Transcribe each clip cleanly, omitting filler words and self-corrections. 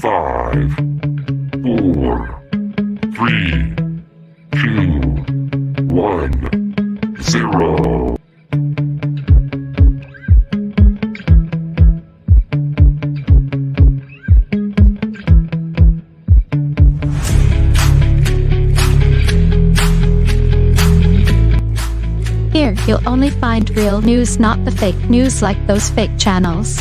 5, 4, 3, 2, 1, 0. Here you'll only find real news, not the fake news like those fake channels.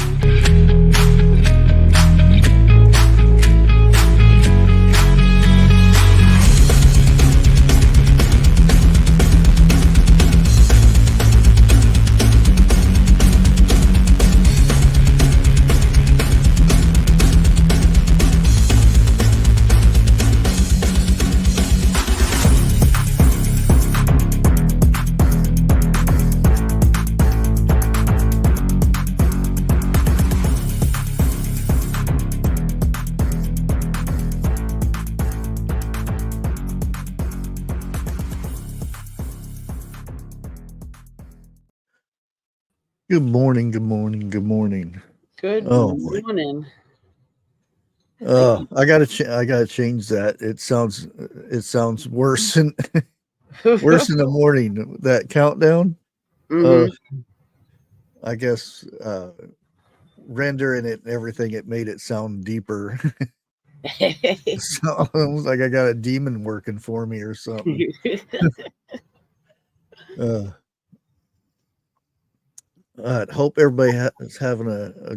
Good morning, good morning, good morning. Good Oh, morning. I gotta change that. It sounds worse in worse in the morning. That countdown. I guess rendering it and everything, it made it sound deeper. So it was like I got a demon working for me or something. Hope everybody is having a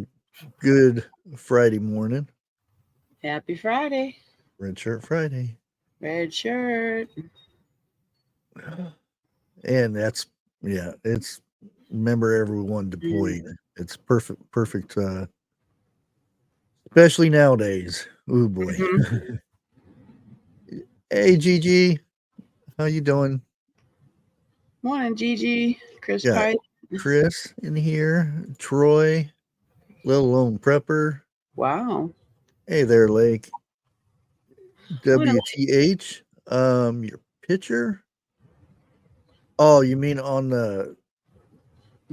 good Friday morning. Happy Friday. Red Shirt Friday. Red shirt. And it's remember everyone deployed. It's perfect, especially nowadays. Oh boy. Hey Gigi, how you doing? Morning, Gigi. Chris Yeah. Pike. Chris in here, Troy, Little Lone Prepper. Wow. Hey there, Lake. Morning. WTH. Your picture? Oh, you mean on the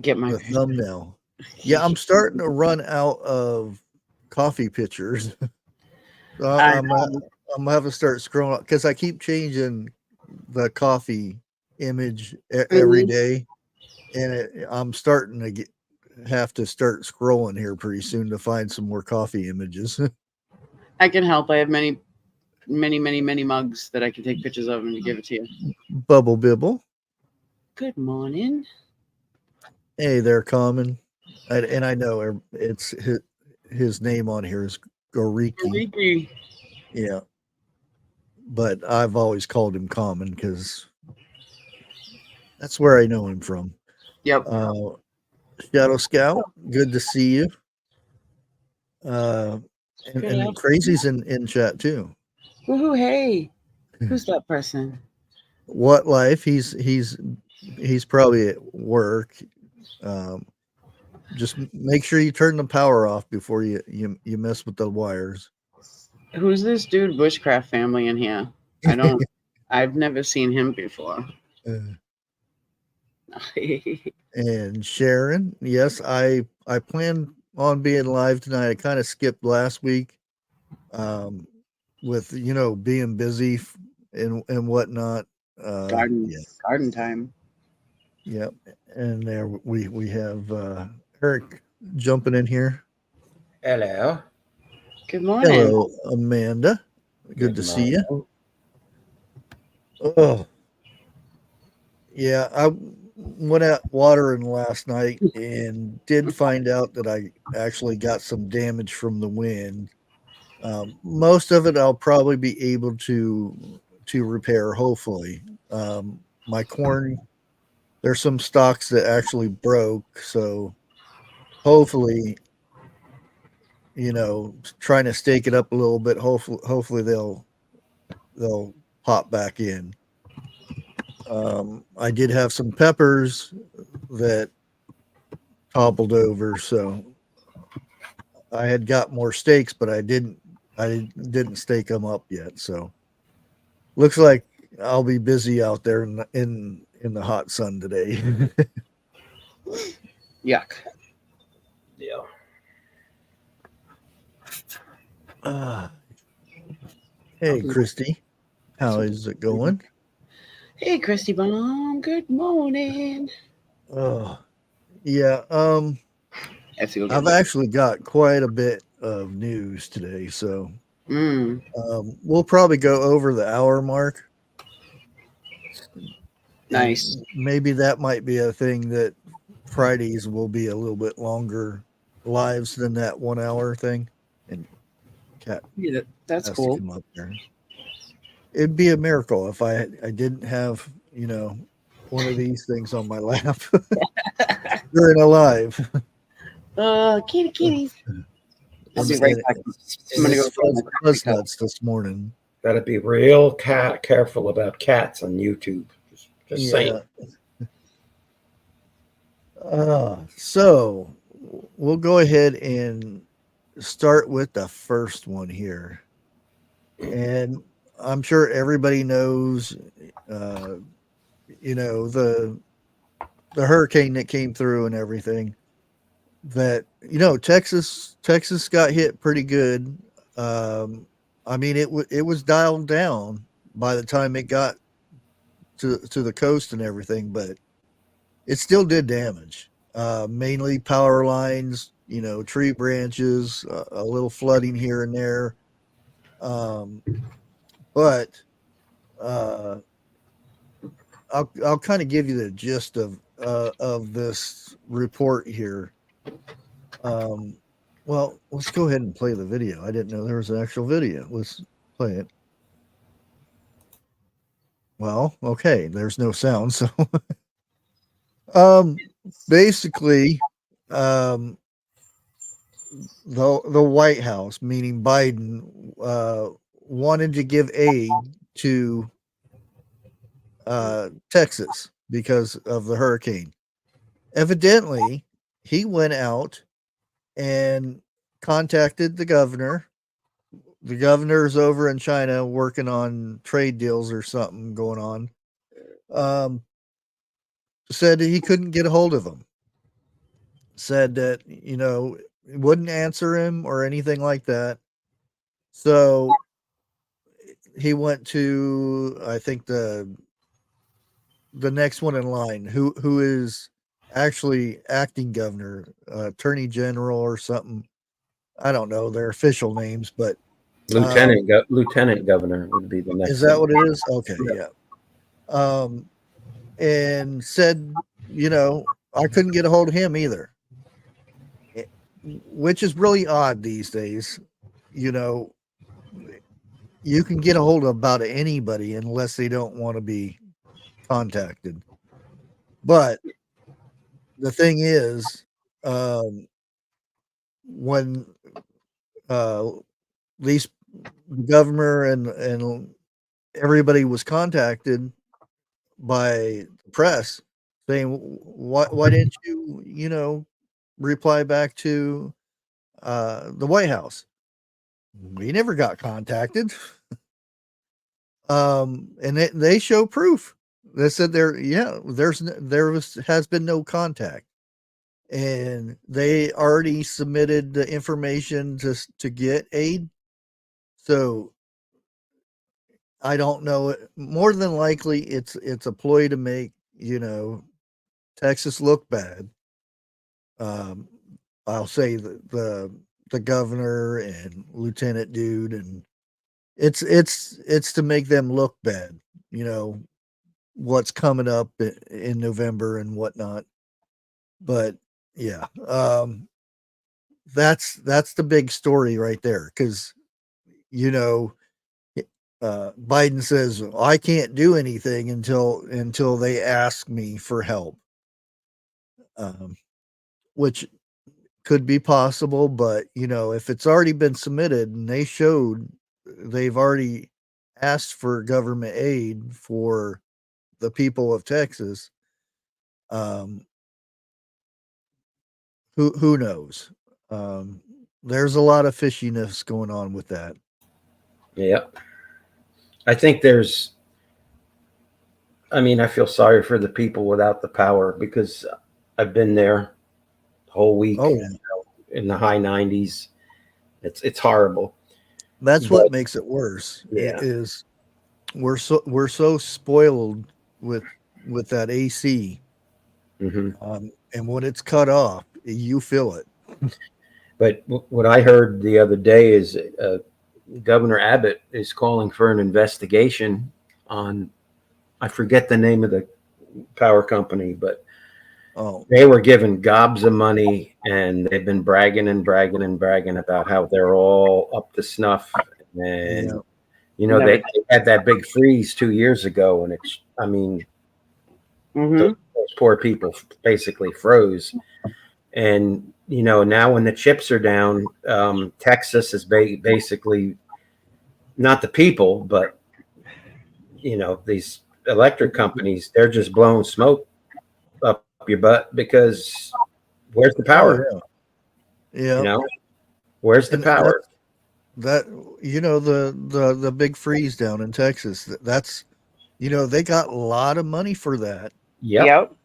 Get my thumbnail? Yeah, I'm starting to run out of coffee pictures. So I'm having to start scrolling because I keep changing the coffee image every day, and I'm starting to have to start scrolling here pretty soon to find some more coffee images. I can help. I have many mugs that I can take pictures of and give it to you. Bubble Bibble. Good morning. Hey there, Common. And I know it's his name on here is Goriki. Yeah. But I've always called him Common because that's where I know him from. Yep. Shadow Scout, good to see you. And Crazy's in chat too. Woohoo! Hey, who's that person? What Life? He's probably at work. Just make sure you turn the power off before you mess with the wires. Who's this dude? Bushcraft family in here. I've never seen him before. And Sharon, yes, I planned on being live tonight. I kind of skipped last week, with being busy and whatnot. Garden time. Yep, and there we have Eric jumping in here. Hello. Good morning. Hello, Amanda. Good to see you. Oh, yeah, I went out watering last night and did find out that I actually got some damage from the wind. Most of it I'll probably be able to repair, hopefully. My corn, there's some stalks that actually broke, so hopefully, trying to stake it up a little bit, hopefully they'll pop back in. I did have some peppers that toppled over, so I had got more stakes, but I didn't stake them up yet. So looks like I'll be busy out there in the hot sun today. Yuck. Yeah. Uh, hey, Christy, how is it going? Hey, Christy Bomb. Good morning. Oh, yeah. Let's go I've get actually got quite a bit of news today, so Mm, we'll probably go over the hour mark, nice. and maybe that might be a thing that Fridays will be a little bit longer lives than that 1 hour thing. And Cat Yeah, that's has to cool. come up there. It'd be a miracle if I didn't have one of these things on my lap during a live. Kitties. I'll be And, right and, back. I'm and gonna go it's get my coffee fuzz cup. nuts this morning. Got to be real careful about cats on YouTube. Just saying. Yeah. So we'll go ahead and start with the first one here. And I'm sure everybody knows, the hurricane that came through and everything. That Texas got hit pretty good. I mean, it was dialed down by the time it got to the coast and everything, but it still did damage. Mainly power lines, tree branches, a little flooding here and there. Um, but uh, I'll kind of give you the gist of this report here. Um, well, let's go ahead and play the video. I didn't know there was an actual video. Let's play it. Well, okay, there's no sound, so um basically um the White House, meaning Biden, wanted to give aid to Texas because of the hurricane. Evidently, he went out and contacted the governor. The governor's over in China working on trade deals or something going on. Said he couldn't get a hold of him. Said that, wouldn't answer him or anything like that. So he went to, I think, the next one in line, who is actually acting governor, attorney general or something. I don't know their official names, but Lieutenant governor would be the next. is that one. what it is? Okay, yeah. And said, I couldn't get a hold of him either, which is really odd these days. You can get a hold of about anybody unless they don't want to be contacted. But the thing is, when at least the governor and everybody was contacted by the press saying, why didn't you reply back to the White House? We never got contacted. And they show proof. They said there has been no contact, and they already submitted the information to get aid. So I don't know. More than likely, it's a ploy to make Texas look bad. I'll say the governor and lieutenant dude, and it's to make them look bad. What's coming up in November and whatnot. But yeah, that's the big story right there, because Biden says, I can't do anything until they ask me for help, which could be possible. But if it's already been submitted and they showed they've already asked for government aid for the people of Texas, who knows? There's a lot of fishiness going on with that. Yeah. I think I feel sorry for the people without the power, because I've been there the whole week. Oh, yeah. In the high 90s. It's horrible. That's But what makes it worse. yeah, Is we're so spoiled with that AC, hmm and when it's cut off, you feel it. but what I heard the other day is Governor Abbott is calling for an investigation on, I forget the name of the power company, but Oh, they were given gobs of money and they've been bragging and bragging and bragging about how they're all up to snuff. yeah, And, Never. they had that big freeze 2 years ago. And it's, I mean, Mm-hmm. those poor people basically froze. And, now when the chips are down, Texas is basically not the people, but, these electric companies, they're just blowing smoke up your butt because where's the oh power? yeah, yeah. Where's the And power? that the big freeze down in Texas. That's they got a lot of money for that. Yep. Yep.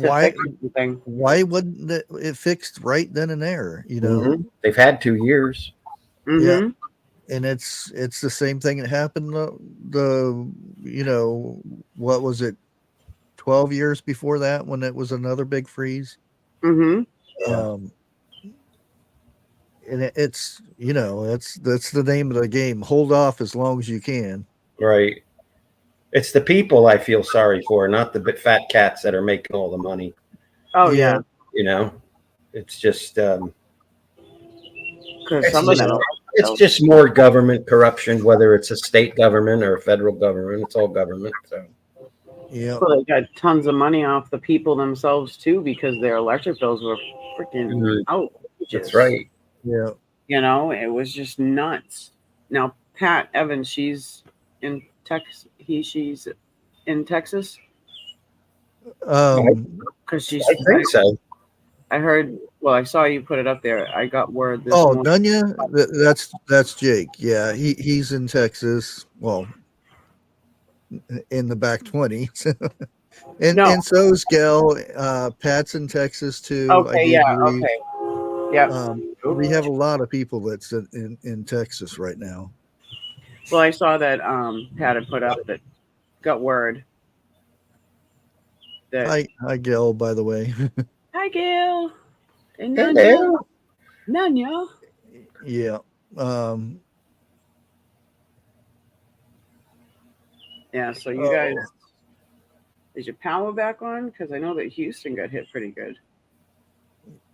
To Why fix everything. why wouldn't it fixed right then and there? They've had 2 years. Yeah, Mm-hmm. and it's the same thing that happened the what was it, 12 years before that when it was another big freeze. Mm-hmm. Yeah. Um, and it's that's the name of the game. Hold off as long as you can. Right. It's the people I feel sorry for, not the big fat cats that are making all the money. Oh Yeah, yeah. You know, it's just Because it's some of just them. it's just more government corruption, whether it's a state government or a federal government. It's all government. So yeah, Well, they got tons of money off the people themselves too because their electric bills were freaking Mhm. outrageous. That's right. yeah. It was just nuts. Now Pat Evans, she's in Texas. She's in Texas Um, because she's. I think so. I heard. Well, I saw you put it up there. I got word this oh, morning. Dunya, that's Jake. Yeah, he's in Texas. Well, in the back 20s. and No. and so is Gail. Pat's in Texas too, I Okay. do Yeah. believe. Okay. Yep. We have a lot of people that's in Texas right now. Well, I saw that Pat had put up that got word that Hi, Gail. By the way, hi Gail and Nanya. Hello. Nanya. yeah. Um, Yeah, so you guys, is your power back on? Because I know that Houston got hit pretty good.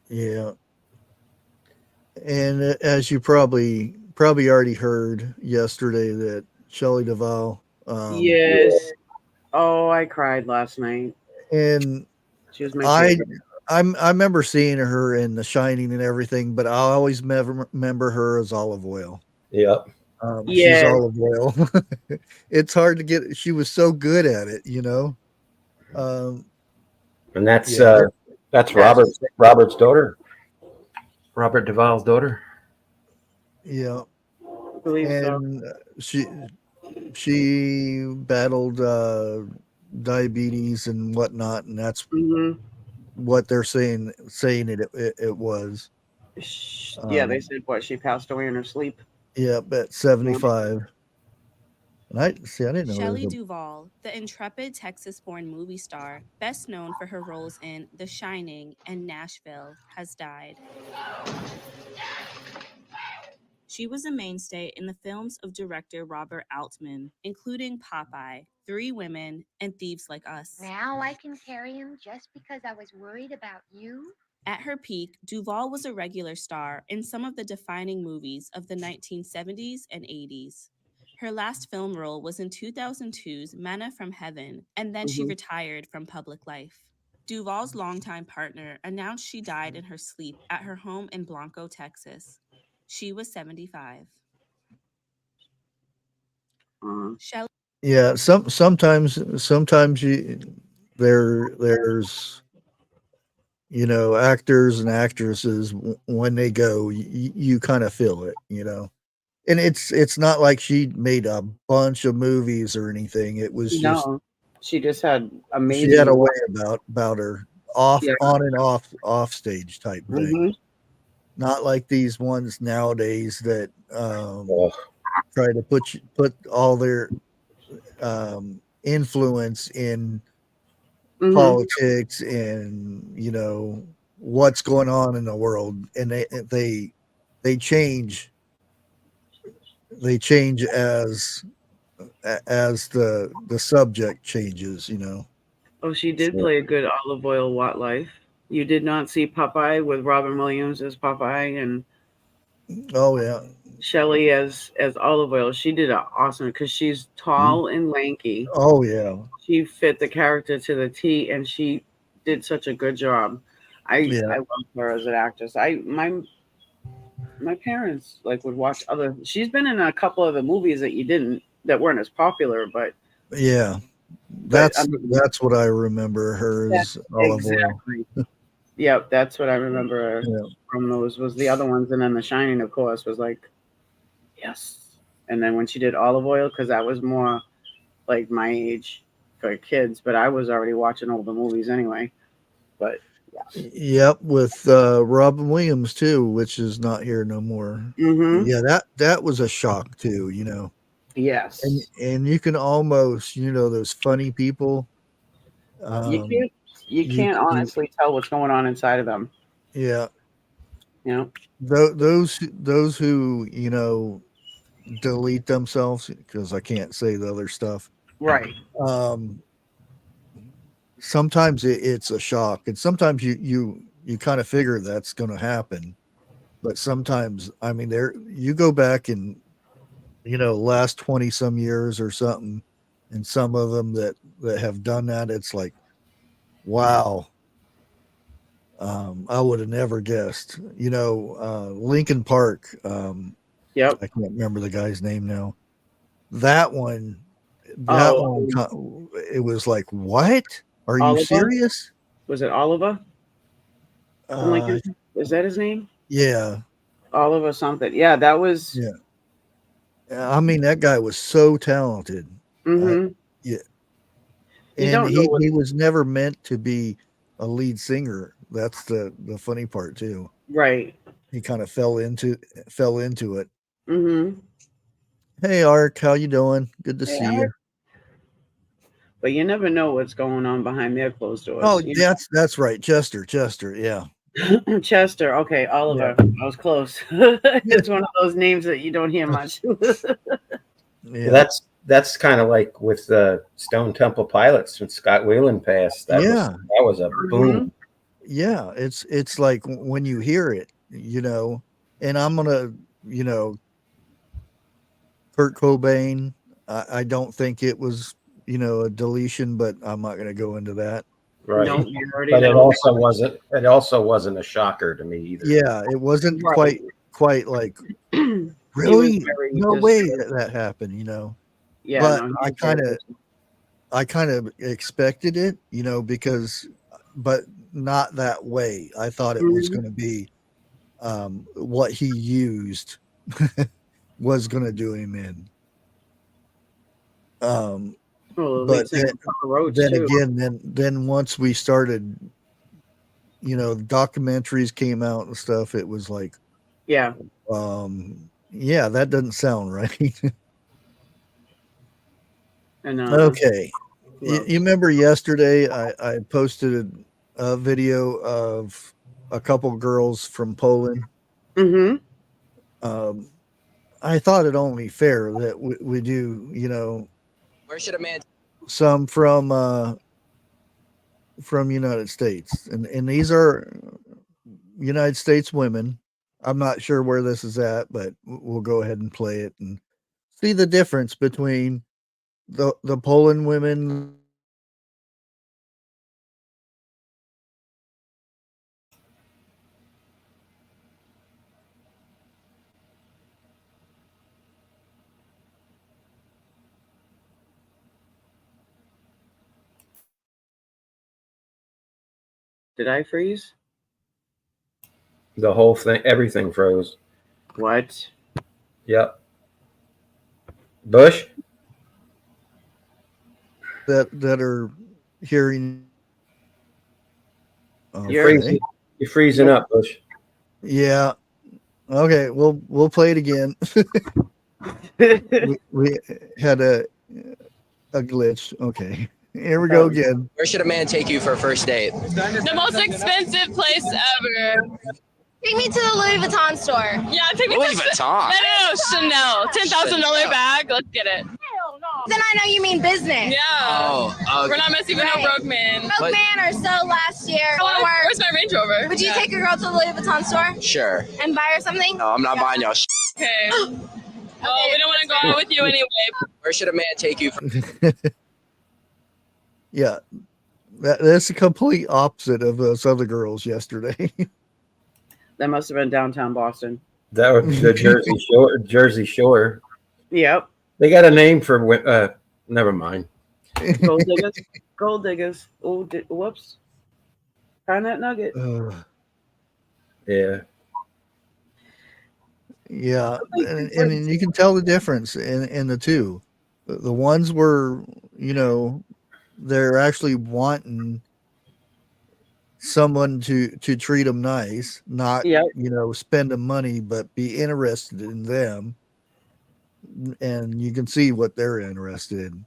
yeah. And as you probably already heard yesterday, that Shelley Duvall. Yes. Oh, I cried last night. And She was my I favorite. I remember seeing her in The Shining and everything, but I always remember her as Olive Oil. Yep. She's Yes. olive oil. It's hard to get. She was so good at it. Um, And that's yeah, that's Robert's daughter. Robert Duvall's daughter. yeah. I believe so. And she battled diabetes and whatnot, and that's Hmm. what they're saying it was. Yeah, they said what? She passed away in her sleep. Yeah, at 75. And I didn't know Shelley there was Duvall, the intrepid Texas-born movie star, best known for her roles in The Shining and Nashville, has died. She was a mainstay in the films of director Robert Altman, including Popeye, Three Women, and Thieves Like Us. Now I can carry him just because I was worried about you? At her peak, Duvall was a regular star in some of the defining movies of the 1970s and 80s. Her last film role was in 2002's Manna from Heaven, and then she retired from public life. Duvall's longtime partner announced she died in her sleep at her home in Blanco, Texas. She was 75. Shelley. Yeah, sometimes there's actors and actresses, when they go, you kind of feel it, and it's not like she made a bunch of movies or anything. It was just No, she just had she had amazing. a way about her, Yeah. on and off stage type thing. Mhm. Not like these ones nowadays that Oh, try to put all their influence in Mhm. politics and what's going on in the world, and they change as the subject changes. Oh, she did Sure. play a good Olive Oil Watt Life. You did not see Popeye with Robin Williams as Popeye and Oh yeah, Shelley as Olive Oil. She did an awesome because she's tall and lanky. oh yeah, She fit the character to the T, and she did such a good job. yeah, I love her as an actress. My parents like would watch other. She's been in a couple of the movies that weren't as popular, yeah. but I That's mean, that's what I remember her as Olive Oil. exactly. Yep, that's what I remember Yeah, from those was the other ones, and then The Shining, of course, was like yes. And then when she did Olive Oil, because that was more like my age for kids, but I was already watching all the movies anyway. But yep, with Robin Williams too, which is not here no more. mm-hmm. Yeah, that was a shock too. And Yes, and you can almost those funny people. you Um, can't you you can't you honestly tell what's going on inside of them. yeah, You know, those who delete themselves because I can't say the other stuff. right? Um, Sometimes it's a shock, and sometimes you kind of figure that's going to happen, but sometimes I mean there you go back and last 20 some years or something, and some of them that have done that, it's like wow. I would have never guessed. Lincoln Park. Yep. I can't remember the guy's name now. That one, that Oh, one, it was like, what? Are you Oliver, serious? was it Oliver from Uh, Lincoln? Is that his name? yeah, Oliver something. Yeah, that was. yeah. I mean, that guy was so talented. I, Mm-hmm. yeah, You and don't know what. he was never meant to be a lead singer. That's the funny part too. Right. He kind of fell into it. Mm-hmm. Hey, Ark, how you doing? Good to see Yeah, you. but you never know what's going on behind their closed doors. Oh, that's right, Chester. Yeah, Chester. Okay, yeah, Oliver. I was close. It's one of those names that you don't hear much. Well, yeah, that's kind of like with the Stone Temple Pilots when Scott Whelan passed. yeah, That was a Mhm. boom. yeah. It's like when you hear it, and I'm gonna, you know, Kurt Cobain. I don't think it was, a deletion, but I'm not gonna go into that. Right. No, you already But it know. also wasn't. It also wasn't a shocker to me either. Yeah, it wasn't Right. quite like He was really very no just. way that happened. Yeah, But no, he I was very kind of just. I kind of expected it, because, but not that way. I thought it was Mhm. going to be what he used was going to do him in. Um, Oh, the lead but singer of Papa Roach then too. again, then once we started, documentaries came out and stuff, it was like, Yeah. yeah, that doesn't sound right. And Okay. who You else? remember yesterday I posted a video of a couple girls from Poland. Mm-hmm. Um, I thought it only fair that we do, Where should a man? some from United States, and these are United States women. I'm not sure where this is at, but we'll go ahead and play it and see the difference between the Poland women. Did I freeze? The whole thing, everything froze. What? Yep. Bush. that are hearing. You're You're Okay. freezing. You're freezing up, Bush. Yeah. Okay. We'll play it again. we had a glitch. Okay, here we go again. Where should a man take you for a first date? The most expensive place ever. Take me to the Louis Vuitton store. Yeah, take me Louis to Vuitton. No, Chanel. $10,000 bag. Let's get it. Hell no. Then I know you mean business. Yeah. Oh, We're not messing with no broke man. Broke man or so last year. Where's my Range Rover? Would you take a girl to the Louis Vuitton store Sure. and buy her something? No, I'm not buying y'all shit. Okay. Well, we don't want to go out with you anyway. Where should a man take you for Yeah, that's the complete opposite of those other girls yesterday. That must have been downtown Boston. That was the Jersey Shore. Jersey Shore. Yep. They got a name for. Never mind. Gold diggers. Gold diggers. Oh, whoops. Find that nugget. Yeah. Yeah, and you can tell the difference in the two. The ones were, they're actually wanting someone to treat them nice, not spend the money, but be interested in them. And you can see what they're interested in.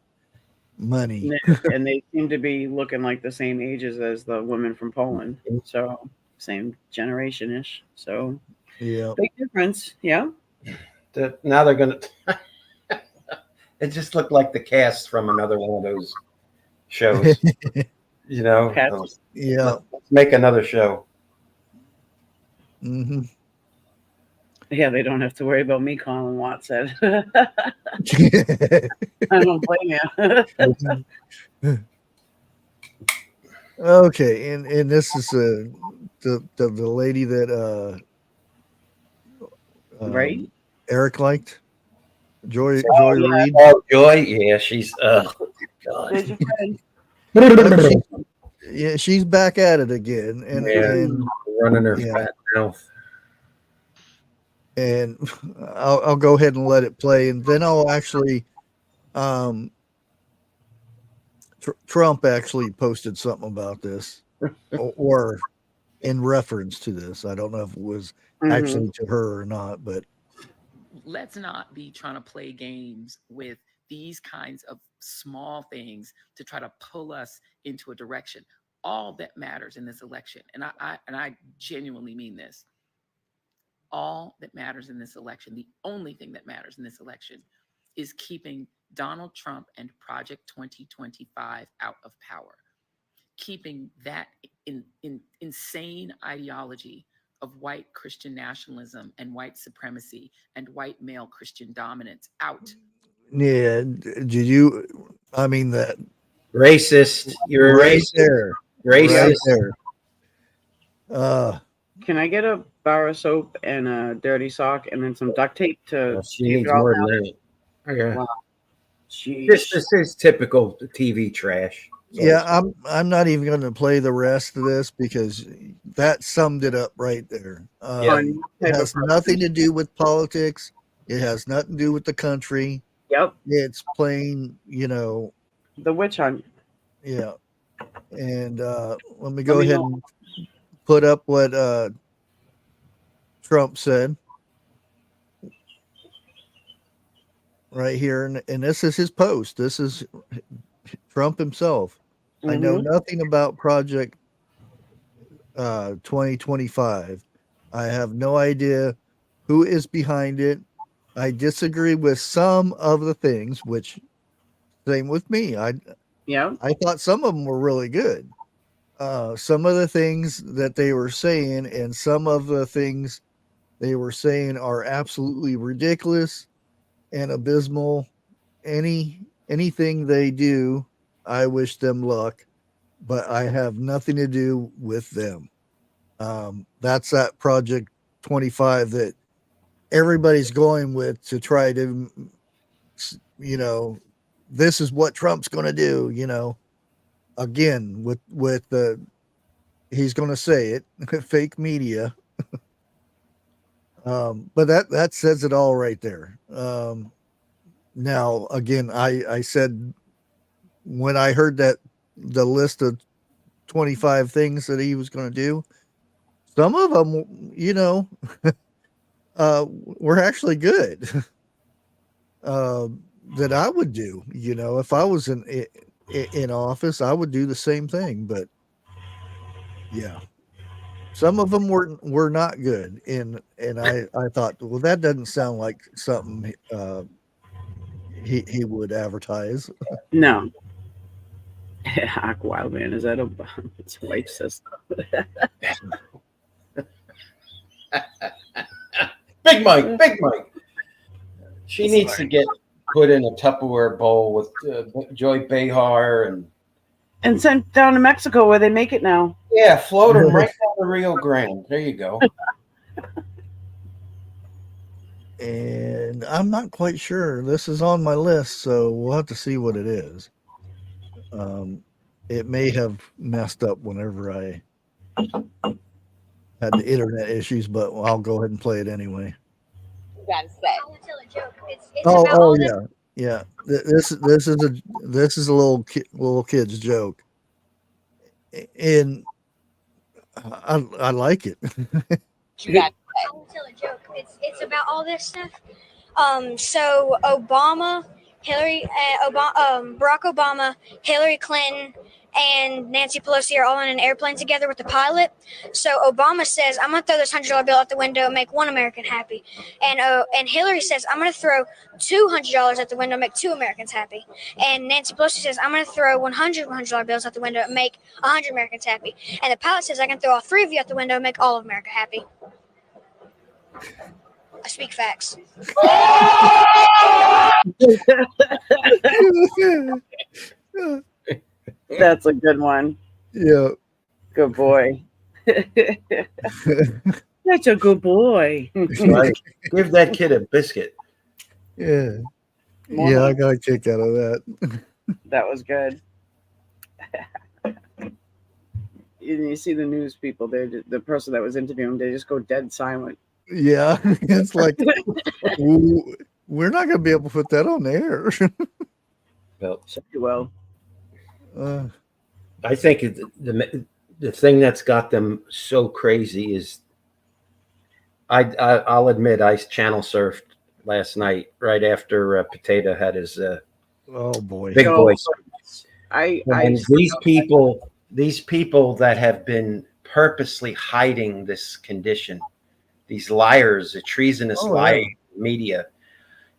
Money. And they seem to be looking like the same ages as the women from Poland. So same generation-ish. So yeah, big difference. Yeah. Now they're gonna. It just looked like the cast from another one of those shows. Yeah. Let's make another show. Mm-hmm. Yeah, they don't have to worry about me calling Watson. I don't blame you. Okay, and this is the lady that right? Eric liked. Joy yeah. Reid. Oh, Joy, yeah, she's God. Yeah, she's back at it again, and running her fat mouth. And I'll go ahead and let it play, and then I'll actually, Trump actually posted something about this, or in reference to this. I don't know if it was actually to her or not, but let's not be trying to play games with these kinds of small things to try to pull us into a direction. All that matters in this election, and I genuinely mean this. All that matters in this election, the only thing that matters in this election, is keeping Donald Trump and Project 2025 out of power, keeping that insane ideology of white Christian nationalism and white supremacy and white male Christian dominance out. Yeah, did you? I mean that racist. You're right racist. there. Racist. Right there. Can I get a bar of soap and a dirty sock and then some duct tape to? She needs more than that. Okay. Wow. This is typical TV trash. Yeah, I'm not even going to play the rest of this because that summed it up right there. It has nothing to do with politics. It has nothing to do with the country. Yep. It's plain, the witch hunt. Yeah. And let me go ahead and put up what Trump said right here. And this is his post. This is Trump himself. I know nothing about Project 2025. I have no idea who is behind it. I disagree with some of the things, which same with me. I thought some of them were really good. Some of the things that they were saying and some of the things they were saying are absolutely ridiculous and abysmal. Anything they do, I wish them luck, but I have nothing to do with them. That's that Project 25 that everybody's going with to try to, this is what Trump's going to do, again, with the, he's going to say it, fake media. But that says it all right there. Now, again, I said when I heard that the list of 25 things that he was going to do, some of them, were actually good. that I would do. You know, if I was in office, I would do the same thing. But yeah, some of them were not good, and I thought, well, that doesn't sound like something he would advertise. No. Hawk Wildman, is that Obama's wife sister? Big Mike. She needs to get put in a Tupperware bowl with Joy Behar and sent down to Mexico where they make it now. Yeah, float them right down the Rio Grande. There you go. And I'm not quite sure. This is on my list, so we'll have to see what it is. It may have messed up whenever I had the internet issues, but I'll go ahead and play it anyway. You gotta say. I won't tell a joke. It's Oh, about all yeah, yeah. This is a little kid's joke, and I like it. You gotta say. I won't tell a joke. It's about all this stuff. So Obama, Barack Obama, Hillary Clinton, and Nancy Pelosi are all in an airplane together with the pilot. So Obama says, "I'm gonna throw this $100 bill out the window and make one American happy," and Hillary says, "I'm gonna throw $200 out the window and make 2 Americans happy," and Nancy Pelosi says, "I'm gonna throw 100 $100 bills out the window and make 100 Americans happy," and the pilot says, "I can throw all 3 of you out the window and make all of America happy." I speak facts. That's a good one. Yeah. Good boy. That's a good boy. Right. Give that kid a biscuit. Yeah. Yeah, I got a kick out of that. That was good. You see the news people, the person that was interviewing, they just go dead silent. Yeah, it's like we're not going to be able to put that on air. Well, well, I think the thing that's got them so crazy is I'll admit I channel surfed last night right after Potato had his oh boy big voice. These people that have been purposely hiding this condition, these liars, the treasonous lying media,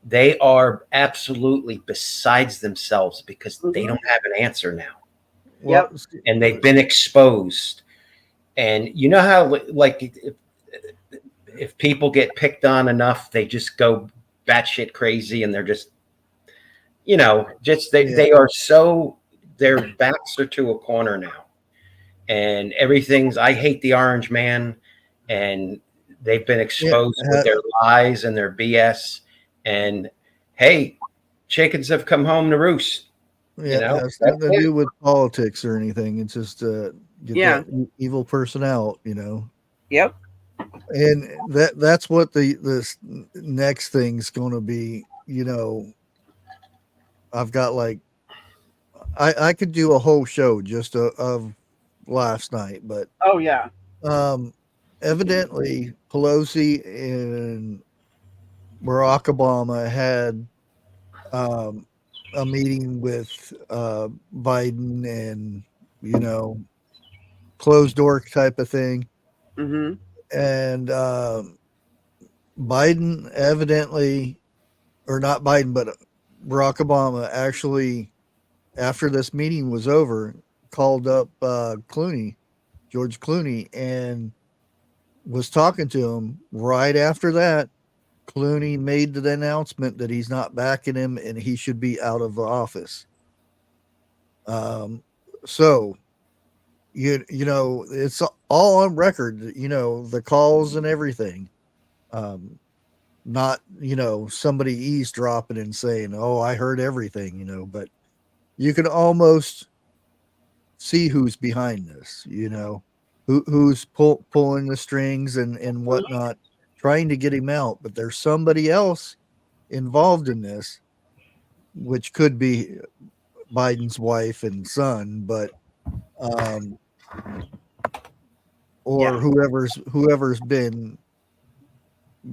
they are absolutely besides themselves because they don't have an answer now. Yep. And they've been exposed. And you know how, like, if people get picked on enough, they just go batshit crazy and they're just, you know, they are so, their backs are to a corner now. And everything's, I hate the orange man. And they've been exposed with their lies and their BS. And hey, chickens have come home to roost. Yeah, you know? it has nothing to do with politics or anything. It's just get that evil person out, you know. Yep. And that's what this next thing's going to be. You know, I've got like I could do a whole show just of last night, but evidently Pelosi and Barack Obama had a meeting with Biden and, you know, closed door type of thing. Mm-hmm. And Biden evidently, or not Biden, but Barack Obama actually, after this meeting was over, called up George Clooney, and was talking to him. Right after that, Clooney made the announcement that he's not backing him and he should be out of the office. So, you know, it's all on record, you know, the calls and everything. Not, you know, somebody eavesdropping and saying, "Oh, I heard everything," you know, but you can almost see who's behind this, you know, who's pulling the strings and whatnot, trying to get him out. But there's somebody else involved in this, which could be Biden's wife and son, but or whoever's been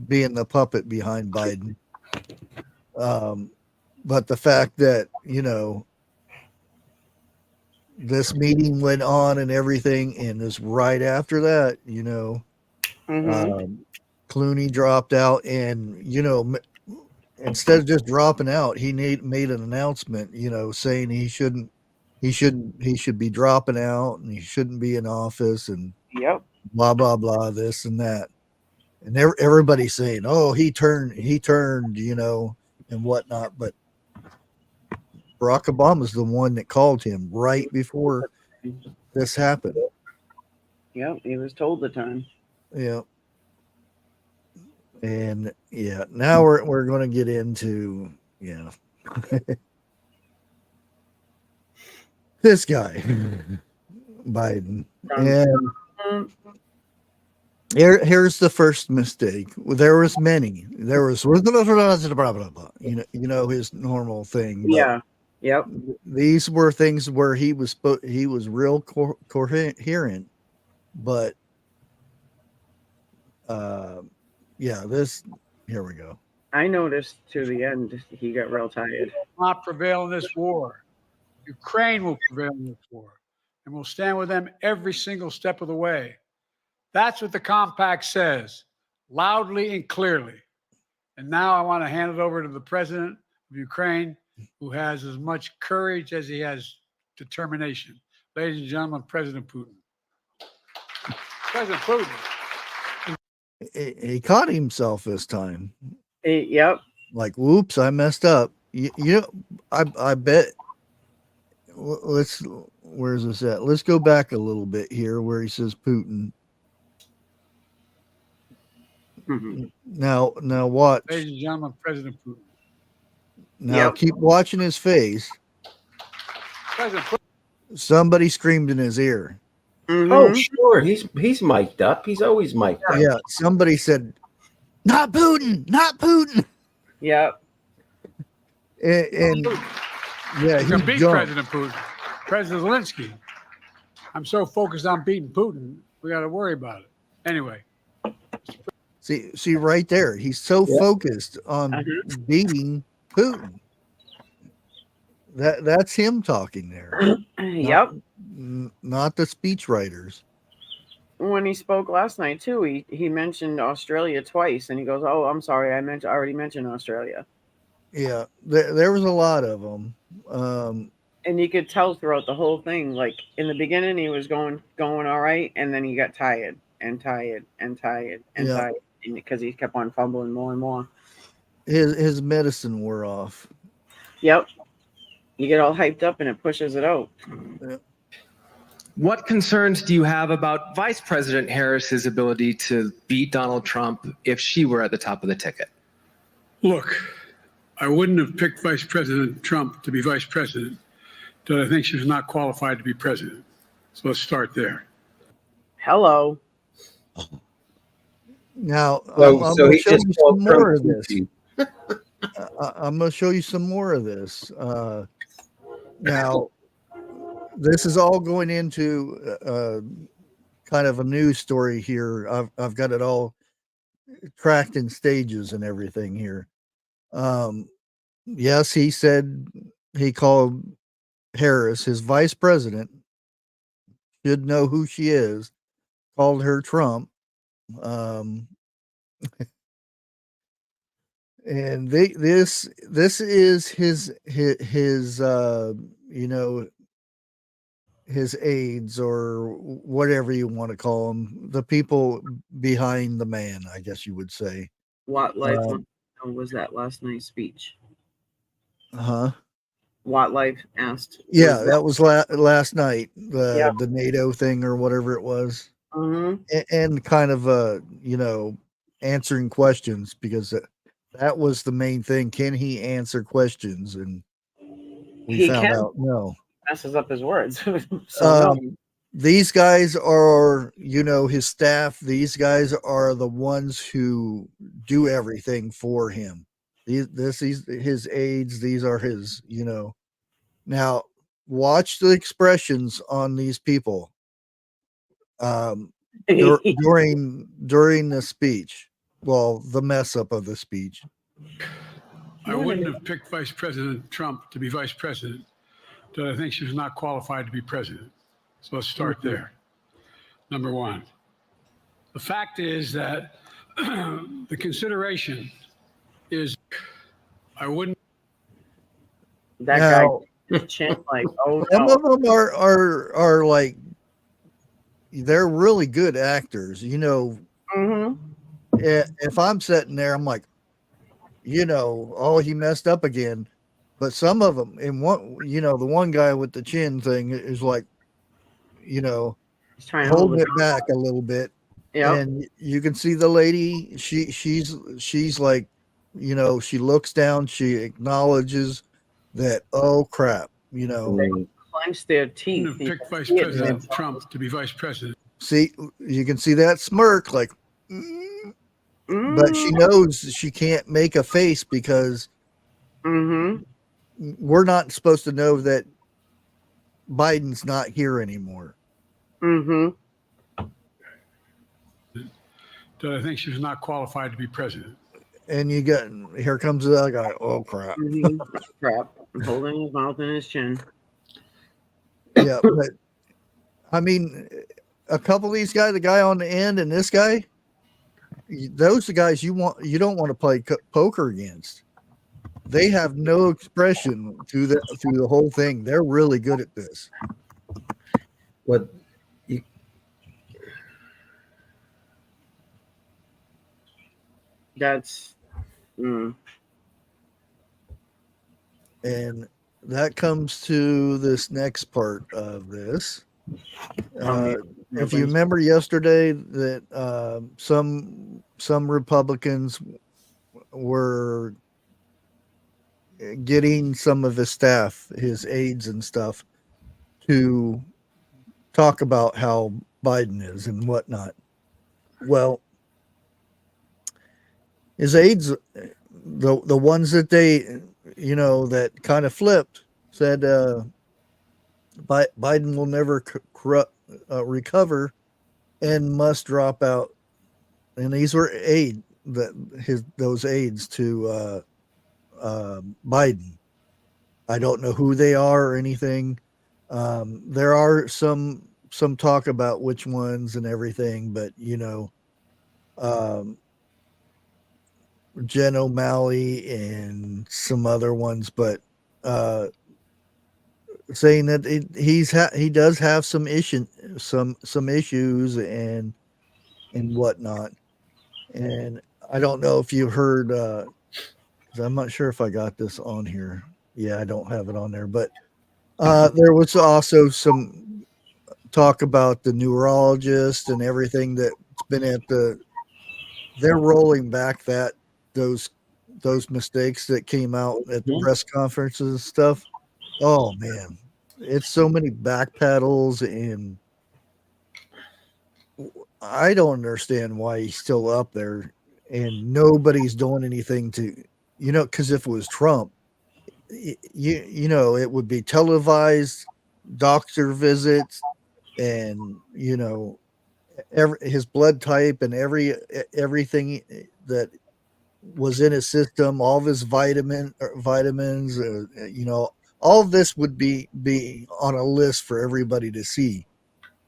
being the puppet behind Biden. But the fact that, this meeting went on and everything, and is right after that, Clooney dropped out, and, instead of just dropping out, he made an announcement, saying he should be dropping out, and he shouldn't be in office, and Yep. blah blah blah, this and that, and everybody's saying, oh, he turned, and whatnot, but Barack Obama's the one that called him right before this happened. Yep, he was told to turn. Yeah. And now we're going to get into this guy, Biden. And here's the first mistake. There was many. There was blah, blah, blah, his normal thing. Yeah. Yep. These were things where he was real coherent, but here we go. I noticed to the end he got real tired. Not prevail in this war. Ukraine will prevail in this war, and we'll stand with them every single step of the way. That's what the compact says, loudly and clearly. And now I want to hand it over to the president of Ukraine, who has as much courage as he has determination. Ladies and gentlemen, President Putin. President Putin. He caught himself this time. Yep. Like, whoops, I messed up. I bet. Where's this at? Let's go back a little bit here where he says Putin. Mm-hmm. Now watch. Ladies and gentlemen, President Putin. Now keep watching his face. President Putin. Somebody screamed in his ear. Mm-hmm. Oh, sure. He's mic'd up. He's always mic'd up. Yeah, somebody said, "Not Putin, not Putin." Yep. And yeah, he beat President Putin. President Zelensky. I'm so focused on beating Putin, we got to worry about it. Anyway. See right there. He's so focused on beating Putin. That's him talking there. Yep. Not the speechwriters. When he spoke last night too, he mentioned Australia twice, and he goes, "Oh, I'm sorry, I already mentioned Australia." Yeah, there was a lot of them. And you could tell throughout the whole thing, like in the beginning, he was going all right, and then he got tired because he kept on fumbling more and more. His medicine wore off. Yep. You get all hyped up, and it pushes it out. Yeah. What concerns do you have about Vice President Harris's ability to beat Donald Trump if she were at the top of the ticket? Look, I wouldn't have picked Vice President Trump to be vice president, but I think she was not qualified to be president. So let's start there. Hello. Now, So I'm he going to show just you called some more Trump of this. Putin. I'm going to show you some more of this. Now, this is all going into kind of a news story here. I've got it all tracked in stages and everything here. Yes, he said he called Harris, his vice president, should know who she is, called her Trump. And this is his his aides, or whatever you want to call them, the people behind the man, I guess you would say. What life was that last night's speech? What life asked? Yeah, that was last night, the NATO thing or whatever it was. Mm-hmm. And kind of answering questions, because that was the main thing. Can he answer questions? And we found out no. Messes up his words. So these guys are, his staff. These guys are the ones who do everything for him. This is his aides. These are his, Now, watch the expressions on these people during the speech. Well, the mess up of the speech. I wouldn't have picked Vice President Trump to be vice president, that I think she was not qualified to be president. So let's start there. Number one. The fact is that the consideration is I wouldn't. That Now, guy chin like, oh some no. of them are like, they're really good actors. You know, if I'm sitting there, I'm like, you know, oh, he messed up again. But some of them, and one, you know, the one guy with the chin thing is like, you know, He's trying to hold holding it it back a little bit. Yep. And you can see the lady, she's like, you know, she looks down, she acknowledges that, oh crap, you know. They clenched their teeth. Pick Vice President Trump to be vice president. See, you can see that smirk, like, but she knows she can't make a face because we're not supposed to know that Biden's not here anymore. That I think she was not qualified to be president. And you get, here comes the guy, oh crap. Crap. Holding his mouth and his chin. Yeah, but I mean, a couple of these guys, the guy on the end and this guy, those are the guys you don't want to play poker against. They have no expression through the whole thing. They're really good at this. What That's and that comes to this next part of this. If you remember yesterday that some Republicans were getting some of his staff, his aides and stuff, to talk about how Biden is and whatnot. Well, his aides, the ones that they, you know, that kind of flipped, said Biden will never recover and must drop out. And these were those aides to Biden. I don't know who they are or anything. There are some talk about which ones and everything, but you know, Jen O'Malley and some other ones, but saying that he does have some issues and whatnot. And I don't know if you heard, 'cause I'm not sure if I got this on here. Yeah, I don't have it on there, but there was also some talk about the neurologist and everything that's been at they're rolling back those mistakes that came out at the press conferences and stuff. Oh man, it's so many backpedals, and I don't understand why he's still up there and nobody's doing anything to, you know, because if it was Trump, you know, it would be televised doctor visits and, you know, his blood type and everything that was in his system, all of his vitamins, you know, all of this would be on a list for everybody to see,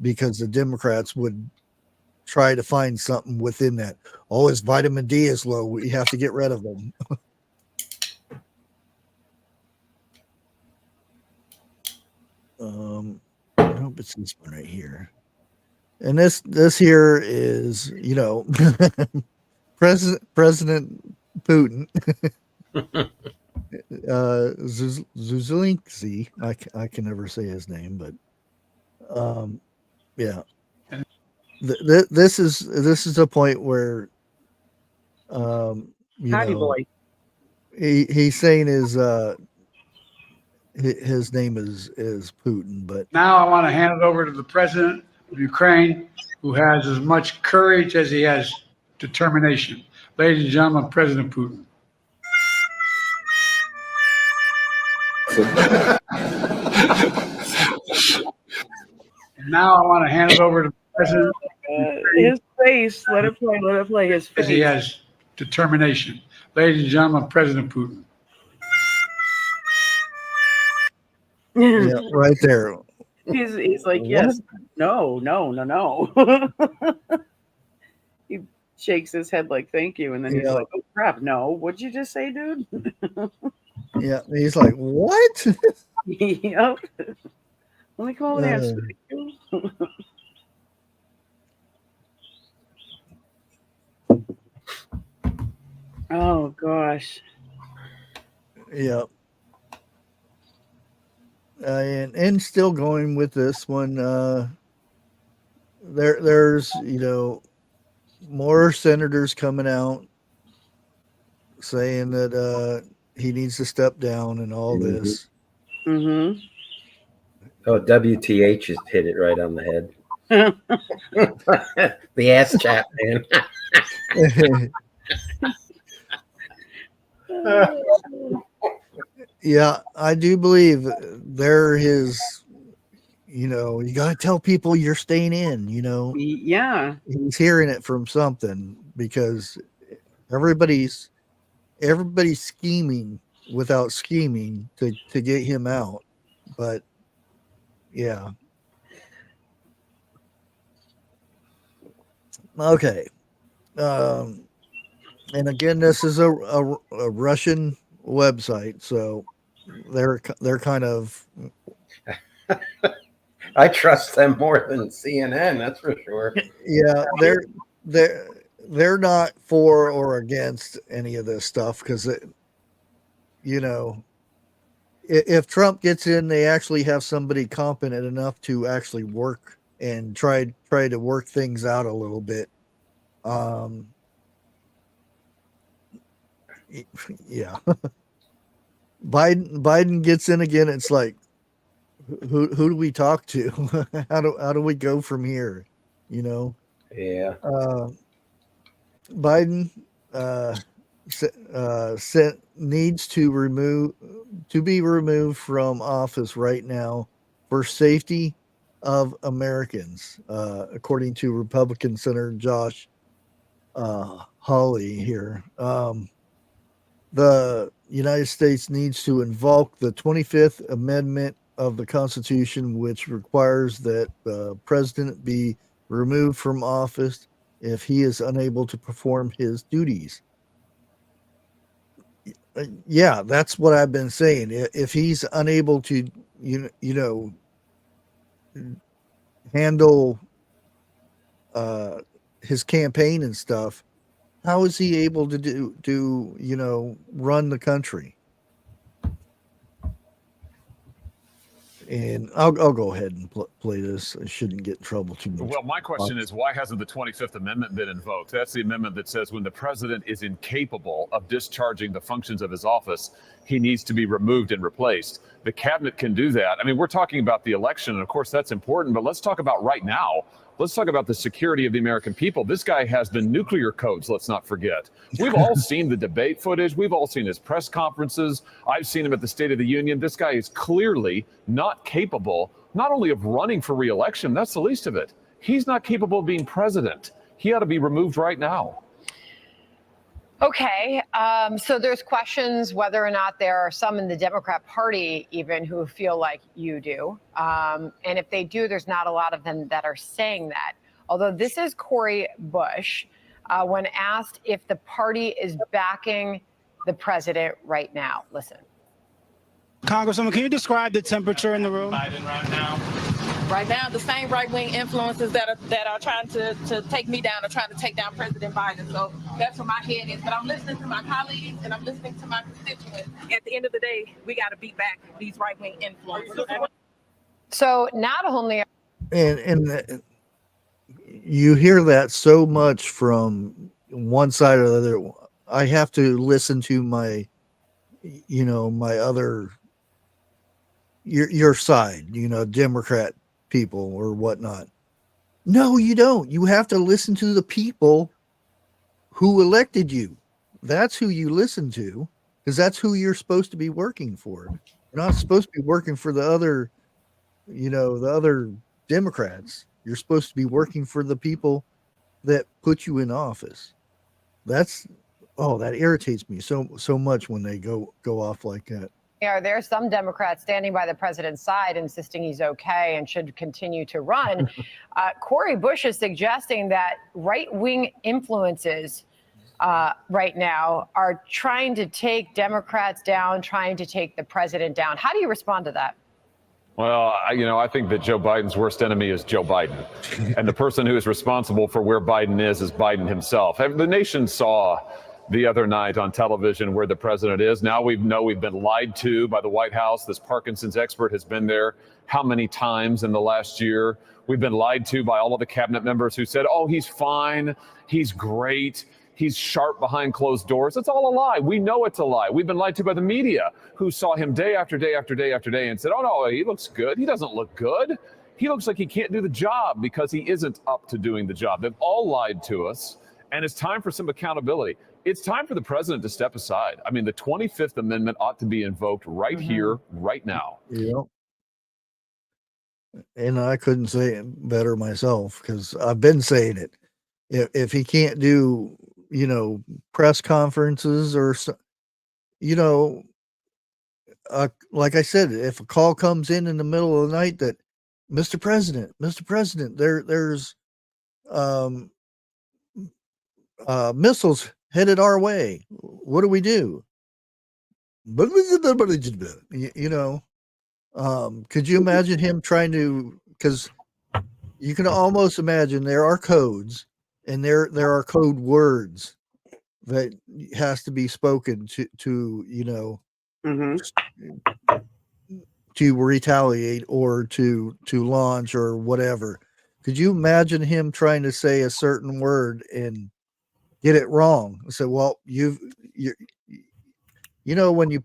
because the Democrats would try to find something within that. Oh, his vitamin D is low, we have to get rid of him. I hope it's this one right here. And this here is, you know, President Putin, Zelensky. I can never say his name, but yeah. This is a point where you know, he's saying his name is Putin, but Now I want to hand it over to the president of Ukraine, who has as much courage as he has determination. Ladies and gentlemen, President Putin. Now I want to hand it over to the president. His face. Let it play. Let it play. His face. He has determination. Ladies and gentlemen, President Putin. Yeah, right there. He's like, What? yes, no. He shakes his head like, thank you. And then he's Yeah. like, oh, crap, no. What'd you just say, dude? Yeah, he's like, what? Yep. Let me come over there and Uh, speak to you. Oh, gosh. yeah. And still going with this one. There's more senators coming out saying that he needs to step down and all this. Mm-hmm. Oh, WTH has hit it right on the head. The ass chat, man. Yeah, I do believe they're his. You got to tell people you're staying in. Yeah. He's hearing it from something because everybody's scheming without scheming to get him out. But yeah. Okay. And again, this is a Russian website, so they're kind of. I trust them more than CNN. That's for sure. Yeah, they're not for or against any of this stuff because if Trump gets in, they actually have somebody competent enough to actually work and try to work things out a little bit. Yeah. Biden gets in again. It's like, who do we talk to? how do we go from here? Yeah. Biden needs to be removed from office right now for safety of Americans, according to Republican Senator Josh Hawley here. The United States needs to invoke the 25th Amendment of the Constitution, which requires that the president be removed from office if he is unable to perform his duties. Yeah, that's what I've been saying. If he's unable to, handle his campaign and stuff, how is he able to run the country? And I'll go ahead and play this. I shouldn't get in trouble too much. Well, my question is, why hasn't the 25th Amendment been invoked? That's the amendment that says when the president is incapable of discharging the functions of his office, he needs to be removed and replaced. The cabinet can do that. I mean, we're talking about the election, and of course that's important, but let's talk about right now. Let's talk about the security of the American people. This guy has the nuclear codes, let's not forget. We've all seen the debate footage. We've all seen his press conferences. I've seen him at the State of the Union. This guy is clearly not capable, not only of running for re-election, that's the least of it. He's not capable of being president. He ought to be removed right now. Okay, so there's questions whether or not there are some in the Democrat Party even who feel like you do. And if they do, there's not a lot of them that are saying that. Although this is Cori Bush when asked if the party is backing the president right now. Listen. Congresswoman, can you describe the temperature in the room? Biden right now. Right now, the same right-wing influences that are trying to take me down are trying to take down President Biden. So that's where my head is. But I'm listening to my colleagues and I'm listening to my constituents. At the end of the day, we got to beat back these right-wing influences. So not only and you hear that so much from one side or the other. I have to listen to my other your side, Democrat people or whatnot. No, you don't. You have to listen to the people who elected you. That's who you listen to, because that's who you're supposed to be working for. You're not supposed to be working for the other Democrats. You're supposed to be working for the people that put you in office. That irritates me so much when they go off like that. There are some Democrats standing by the president's side, insisting he's okay and should continue to run. Cori Bush is suggesting that right-wing influences right now are trying to take Democrats down, trying to take the president down. How do you respond to that? Well, I think that Joe Biden's worst enemy is Joe Biden. And the person who is responsible for where Biden is Biden himself. The nation saw the other night on television where the president is. Now we know we've been lied to by the White House. This Parkinson's expert has been there how many times in the last year? We've been lied to by all of the cabinet members who said, oh, he's fine, he's great, he's sharp behind closed doors. It's all a lie. We know it's a lie. We've been lied to by the media who saw him day after day after day after day and said, oh, no, he looks good. He doesn't look good. He looks like he can't do the job because he isn't up to doing the job. They've all lied to us, and it's time for some accountability. It's time for the president to step aside. I mean, the 25th Amendment ought to be invoked right here, right now. Yeah. And I couldn't say it better myself because I've been saying it. If he can't do, press conferences or, like I said, if a call comes in the middle of the night that, Mr. President, there's missiles headed our way. What do we do? Could you imagine him trying to, because you can almost imagine there are codes and there are code words that has to be spoken to to retaliate or to launch or whatever. Could you imagine him trying to say a certain word and get it wrong? So, well, when you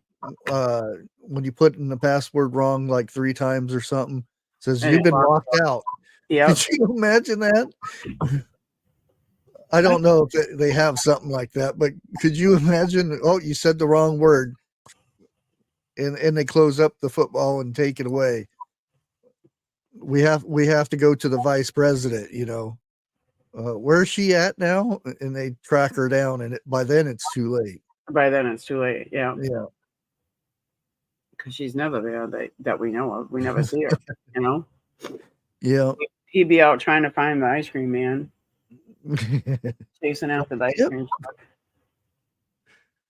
put in the password wrong like 3 times or something, it says you've been locked out. Yeah. Could you imagine that? I don't know if they have something like that, but could you imagine? Oh, you said the wrong word, and they close up the football and take it away. We have to go to the vice president. Where's she at now? And they track her down, and by then it's too late. Yeah. Yeah. Because she's never there that we know of. We never see her. Yeah. He'd be out trying to find the ice cream man, chasing after the ice cream truck.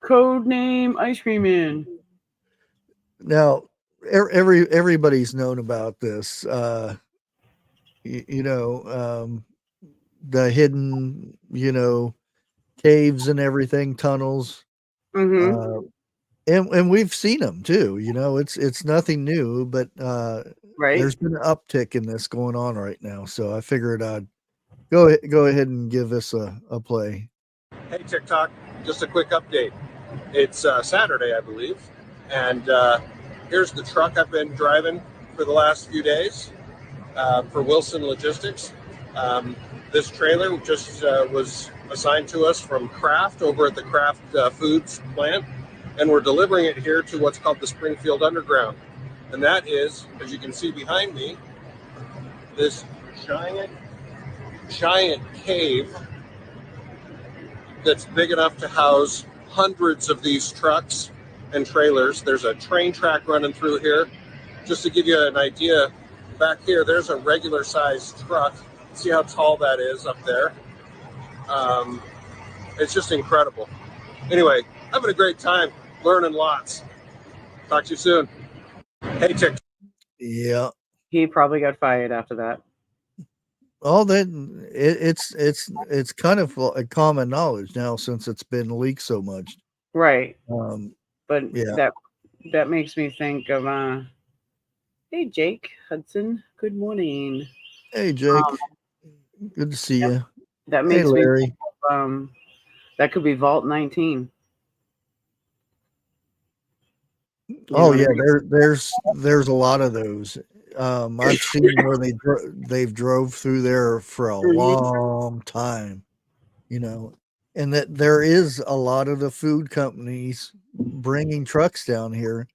Code name ice cream man. Now, everybody's known about this. The hidden, caves and everything, tunnels. And we've seen them too. It's nothing new, but there's been an uptick in this going on right now. So I figured I'd go ahead and give this a play. Hey, TikTok, just a quick update. It's Saturday, I believe, and here's the truck I've been driving for the last few days for Wilson Logistics. This trailer just was assigned to us from Kraft over at the Kraft Foods plant, and we're delivering it here to what's called the Springfield Underground. And that is, as you can see behind me, this giant cave that's big enough to house hundreds of these trucks and trailers. There's a train track running through here. Just to give you an idea, back here, there's a regular sized truck. See how tall that is up there? It's just incredible. Anyway, having a great time, learning lots. Talk to you soon. Hey, Tick. Yeah. He probably got fired after that. Oh, then it's kind of a common knowledge now since it's been leaked so much. Right. But yeah. That makes me think of hey, Jake Hudson. Good morning. Hey, Jake. Good to see you. That makes me think of, that could be Vault 19. Oh yeah, there's a lot of those. I've seen where they've drove through there for a long time, and that there is a lot of the food companies bringing trucks down here,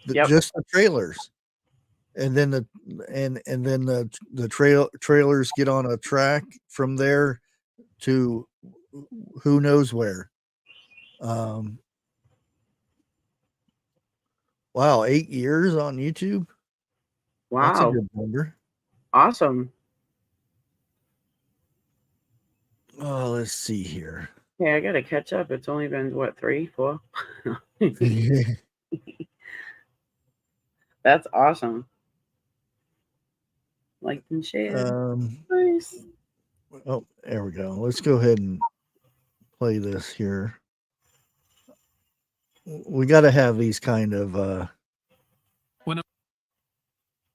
just the trailers, and then the trailers get on a track from there to who knows where. Wow, 8 years on YouTube. That's a Wow. good number. Awesome. Oh, let's see here. Yeah, I gotta catch up. It's only been what, 3, 4? That's awesome. Like and share. Nice. Oh, there we go. Let's go ahead and play this here. We got to have these kind of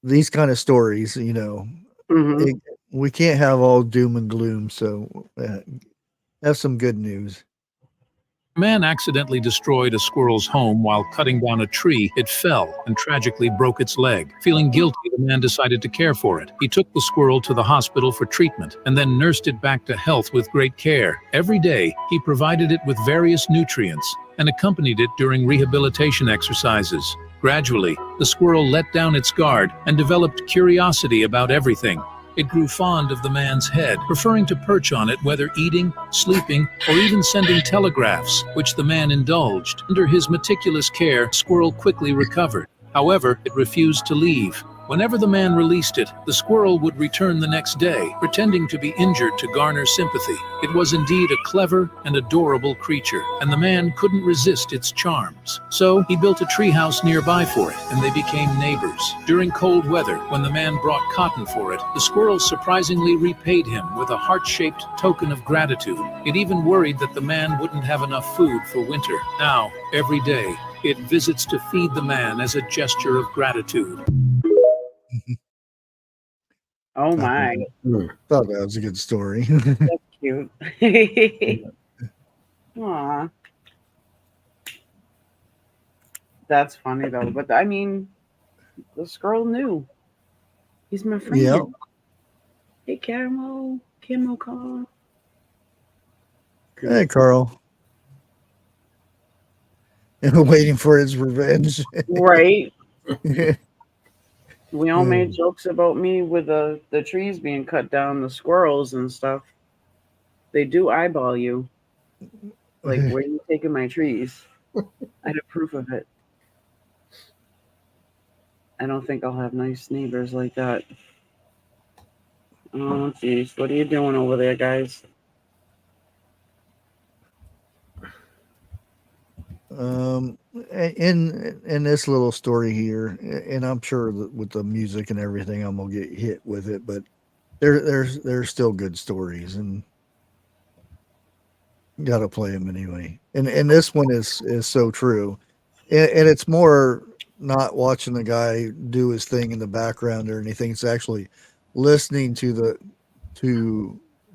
these kind of stories, you know. We can't have all doom and gloom, so have some good news. A man accidentally destroyed a squirrel's home while cutting down a tree. It fell and tragically broke its leg. Feeling guilty, the man decided to care for it. He took the squirrel to the hospital for treatment and then nursed it back to health with great care. Every day, he provided it with various nutrients and accompanied it during rehabilitation exercises. Gradually, the squirrel let down its guard and developed curiosity about everything. It grew fond of the man's head, preferring to perch on it, whether eating, sleeping, or even sending telegraphs, which the man indulged. Under his meticulous care, Squirrel quickly recovered. However, it refused to leave. Whenever the man released it, the squirrel would return the next day, pretending to be injured to garner sympathy. It was indeed a clever and adorable creature, and the man couldn't resist its charms. So he built a treehouse nearby for it, and they became neighbors. During cold weather, when the man brought cotton for it, the squirrel surprisingly repaid him with a heart-shaped token of gratitude. It even worried that the man wouldn't have enough food for winter. Now, every day, it visits to feed the man as a gesture of gratitude. Oh my. Thought that was a good story. That's cute. Aw. That's funny though. But I mean, the squirrel knew. He's my friend. Yeah. Hey, Camo Carl. Hey, Carl. Waiting for his revenge. Right. We all made jokes about me with the trees being cut down, the squirrels and stuff. They do eyeball you. Like, where are you taking my trees? I have proof of it. I don't think I'll have nice neighbors like that. Oh, geez. What are you doing over there, guys? In this little story here, and I'm sure that with the music and everything, I'm gonna get hit with it, but there's still good stories, and gotta play them anyway. And this one is so true, and it's more not watching the guy do his thing in the background or anything. It's actually listening to the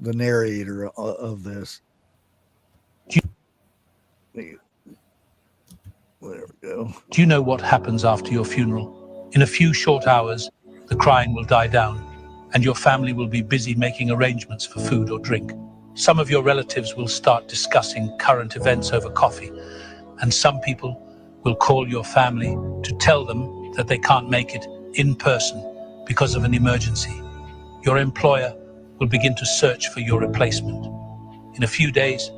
narrator of this. There we go. Do you know what happens after your funeral? In a few short hours, the crying will die down, and your family will be busy making arrangements for food or drink. Some of your relatives will start discussing current events over coffee, and some people will call your family to tell them that they can't make it in person because of an emergency. Your employer will begin to search for your replacement. In a few days,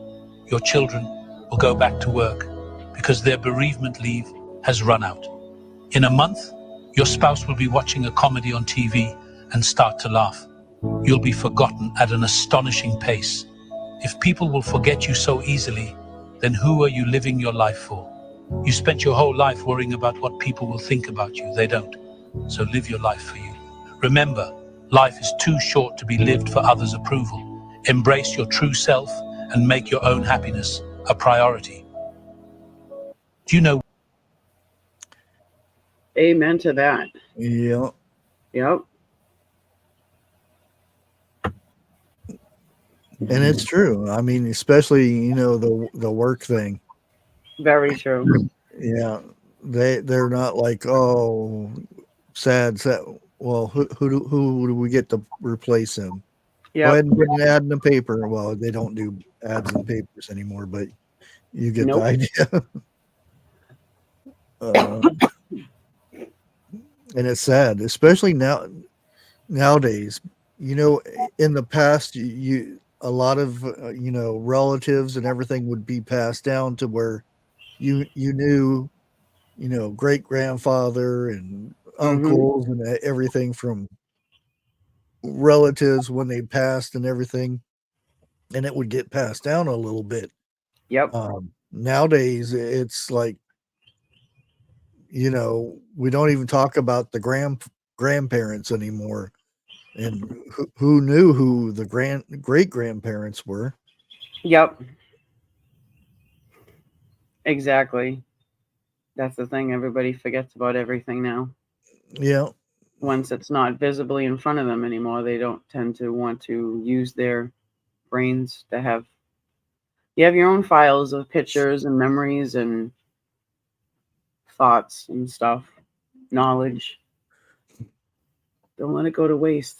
your children will go back to work because their bereavement leave has run out. In a month, your spouse will be watching a comedy on TV and start to laugh. You'll be forgotten at an astonishing pace. If people will forget you so easily, then who are you living your life for? You spent your whole life worrying about what people will think about you. They don't. So live your life for you. Remember, life is too short to be lived for others' approval. Embrace your true self and make your own happiness a priority. Do you know? Amen to that. Yeah. Yep. And it's true. I mean, especially, the work thing. Very true. Yeah. They're not like, oh, sad. Well, who do we get to replace him? Yeah. Go ahead and put an ad in the paper. Well, they don't do ads in papers anymore, but you get the idea. And it's sad, especially nowadays. In the past, a lot of relatives and everything would be passed down to where you knew great grandfather and uncles and everything from relatives when they passed and everything, and it would get passed down a little bit. Yep. Nowadays, it's like, we don't even talk about the grandparents anymore. And who knew who the great grandparents were? Yep. Exactly. That's the thing. Everybody forgets about everything now. Yeah. Once it's not visibly in front of them anymore, they don't tend to want to use their brains to have. You have your own files of pictures and memories and thoughts and stuff, knowledge. Don't let it go to waste.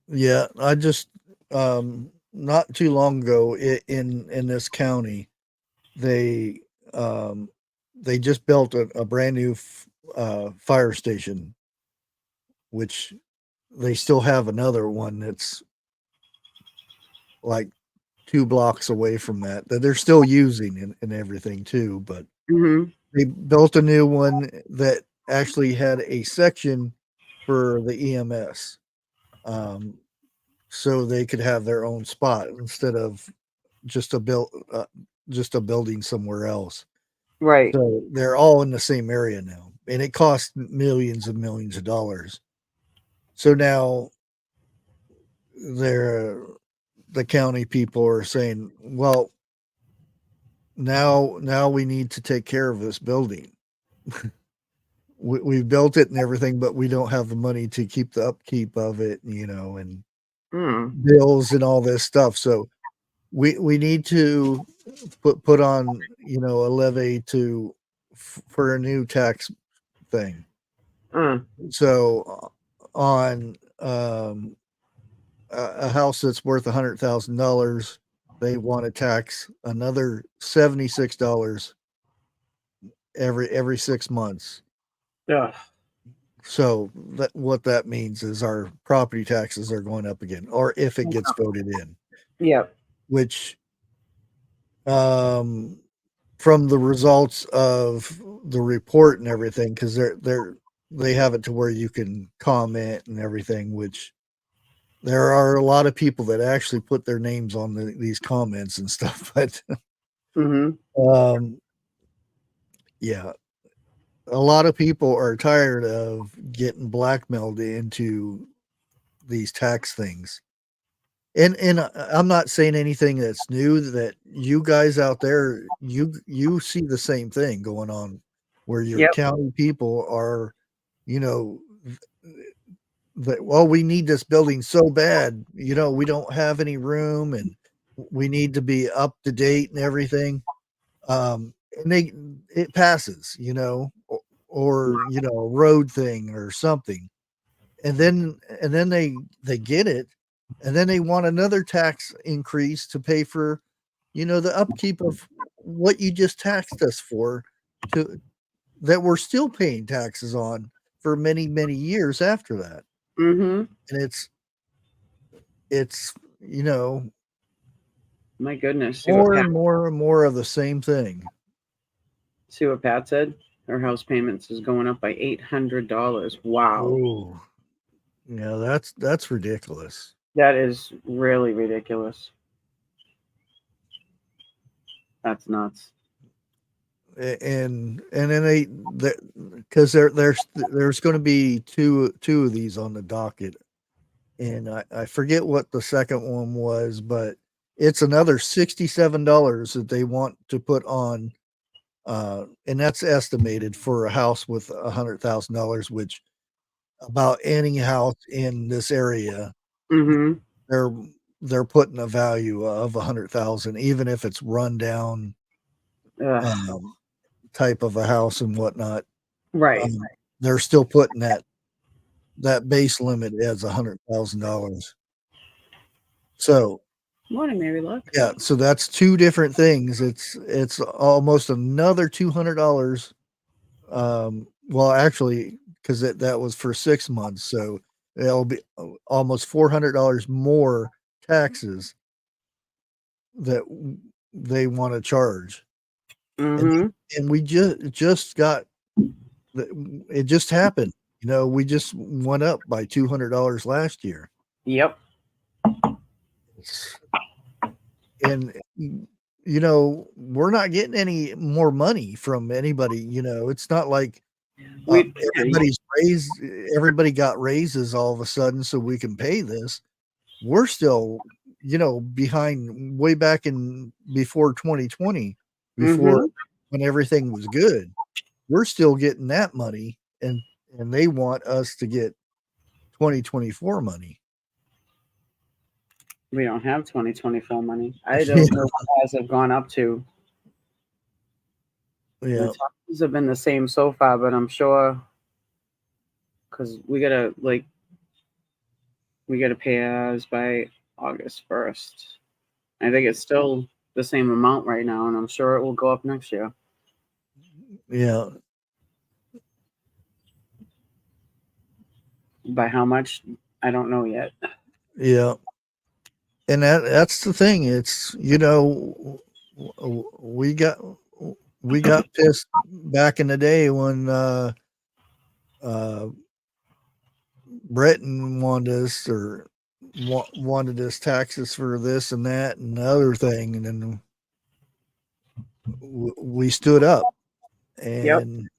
Yeah, I just not too long ago in this county, they just built a brand new fire station, which they still have another one that's like 2 blocks away from that they're still using and everything too. But they built a new one that actually had a section for the EMS. So they could have their own spot instead of just a building somewhere else. Right. So they're all in the same area now, and it costs millions and millions of dollars. So now the county people are saying, well, now we need to take care of this building. We've built it and everything, but we don't have the money to keep the upkeep of it, and bills and all this stuff. So we need to put on, a levy for a new tax thing. So on a house that's worth $100,000, they want to tax another $76 every 6 months. Yeah. So what that means is our property taxes are going up again, or if it gets voted in. Yep. Which, from the results of the report and everything, because they have it to where you can comment and everything, which there are a lot of people that actually put their names on these comments and stuff. But yeah, a lot of people are tired of getting blackmailed into these tax things. And I'm not saying anything that's new, that you guys out there, you see the same thing going on, where your county people are, that, well, we need this building so bad, we don't have any room and we need to be up to date and everything. And it passes, or a road thing or something. And then they get it, and then they want another tax increase to pay for, the upkeep of what you just taxed us for, that we're still paying taxes on for many, many years after that. And it's my goodness. more and more of the same thing. See what Pat said? Her house payments is going up by $800. Wow. Ooh. Yeah, that's ridiculous. That is really ridiculous. That's nuts. And then because there's going to be two of these on the docket, and I forget what the second one was, but it's another $67 that they want to put on, and that's estimated for a house with $100,000, which about any house in this area, they're putting a value of 100,000, even if it's run down type of a house and whatnot. Right. They're still putting that base limit as $100,000. So morning, Mary Luck. Yeah, so that's two different things. It's almost another $200. Well, actually, because that was for 6 months, so it'll be almost $400 more taxes that they want to charge. Mm-hmm. And we just got it just happened. You know, we just went up by $200 last year. Yep. And you know, we're not getting any more money from anybody. You know, it's not like everybody got raises all of a sudden so we can pay this. We're still, you know, behind way back in before 2020, before when everything was good. We're still getting that money, and they want us to get 2024 money. We don't have 2024 money. I don't know what ours have gone up to. Yeah. The taxes have been the same so far, but I'm sure because we gotta pay ours by August 1st. I think it's still the same amount right now, and I'm sure it will go up next year. Yeah. By how much? I don't know yet. Yeah. And that's the thing. It's, you know, we got pissed back in the day when Britain wanted us taxes for this and that and the other thing, and then we stood up. And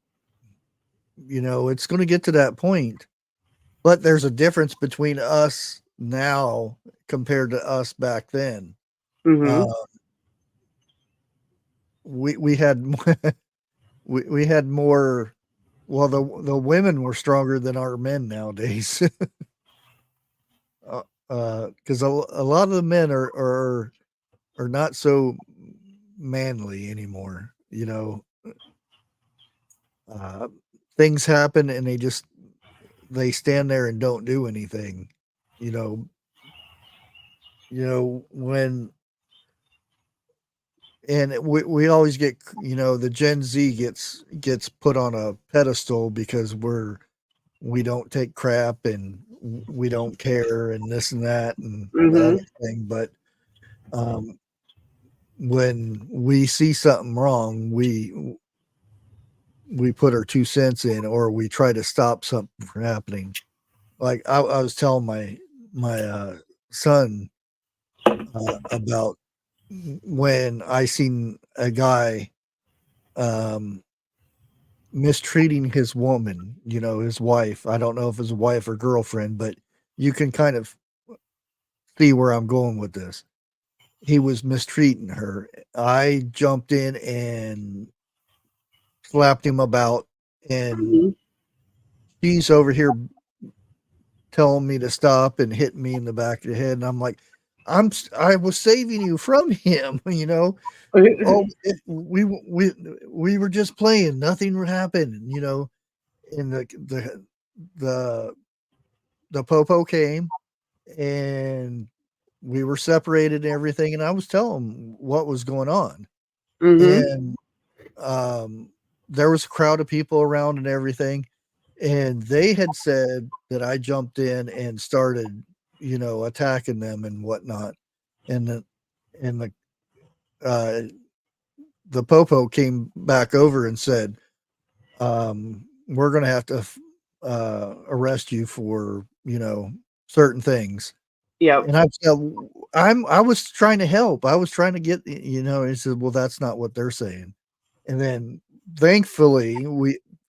you know, it's going to get to that point, but there's a difference between us now compared to us back then. We had we had more. Well, the women were stronger than our men nowadays. Because a lot of the men are not so manly anymore. You know, things happen and they stand there and don't do anything. You know when. And we always get, you know, the Gen Z gets put on a pedestal because we don't take crap and we don't care and this and that and the other thing. But when we see something wrong, we put our 2 cents in, or we try to stop something from happening. Like I was telling my son about when I seen a guy mistreating his woman, you know, his wife. I don't know if it's a wife or girlfriend, but you can kind of see where I'm going with this. He was mistreating her. I jumped in and slapped him about, and she's over here telling me to stop and hitting me in the back of the head. And I'm like, I was saving you from him, you know. We were just playing, nothing would happen, you know. And the popo came and we were separated and everything, and I was telling him what was going on. And there was a crowd of people around and everything, and they had said that I jumped in and started, you know, attacking them and whatnot. And the popo came back over and said, we're going to have to arrest you for, you know, certain things. Yeah. And I said, I was trying to help. I was trying to get, you know, and he said, well, that's not what they're saying. And then thankfully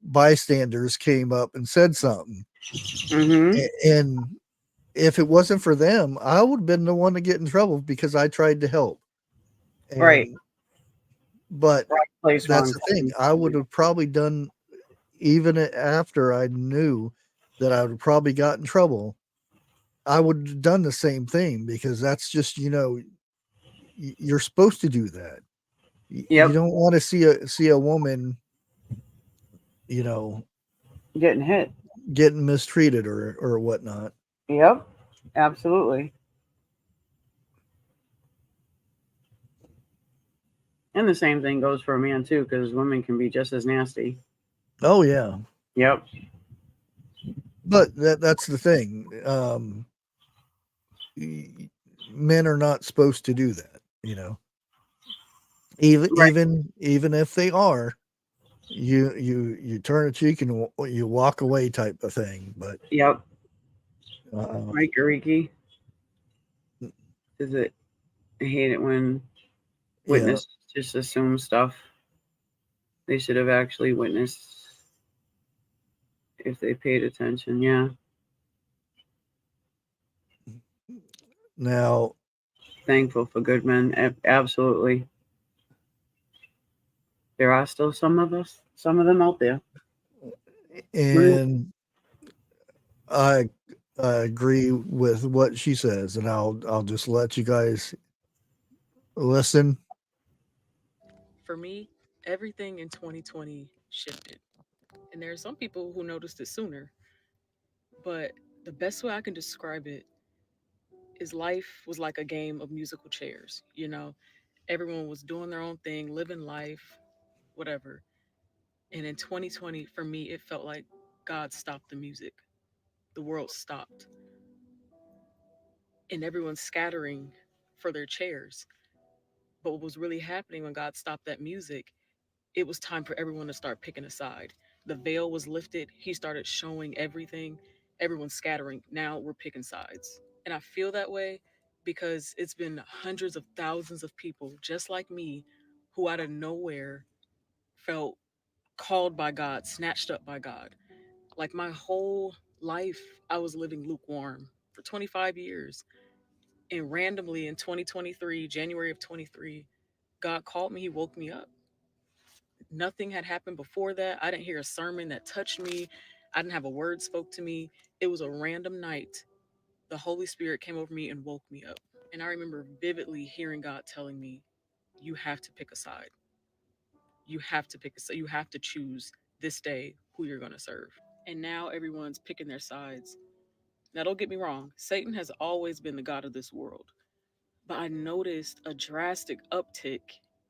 bystanders came up and said something. And if it wasn't for them, I would have been the one to get in trouble because I tried to help. Right. But that's the thing. I would have probably done, even after I knew that I would probably got in trouble, I would have done the same thing, because that's just, you know, you're supposed to do that. You don't want to see a woman, you know, getting hit, getting mistreated or whatnot. Yep, absolutely. And the same thing goes for a man too, because women can be just as nasty. Oh yeah. Yep. But that's the thing. Men are not supposed to do that, you know. Even if they are, you turn a cheek and you walk away type of thing. But Yep. uh, Right, Gariki? Is it? I hate it when witnesses just assume stuff. They should have actually witnessed if they paid attention. Yeah. now, Thankful for good men. Absolutely. There are still some of them out there. and I agree with what she says, and I'll just let you guys listen. For me, everything in 2020 shifted. And there are some people who noticed it sooner. But the best way I can describe it is life was like a game of musical chairs. You know, everyone was doing their own thing, living life, whatever. And in 2020, for me, it felt like God stopped the music. The world stopped. And everyone's scattering for their chairs. But what was really happening when God stopped that music, it was time for everyone to start picking a side. The veil was lifted. He started showing everything. Everyone's scattering. Now we're picking sides. And I feel that way because it's been hundreds of thousands of people just like me who out of nowhere felt called by God, snatched up by God. Like my whole life, I was living lukewarm for 25 years. And randomly in 2023, January of 23, God called me. He woke me up. Nothing had happened before that. I didn't hear a sermon that touched me. I didn't have a word spoke to me. It was a random night. The Holy Spirit came over me and woke me up. And I remember vividly hearing God telling me, you have to pick a side. You have to pick a side. You have to choose this day who you're going to serve. And now everyone's picking their sides. Now, don't get me wrong. Satan has always been the God of this world. But I noticed a drastic uptick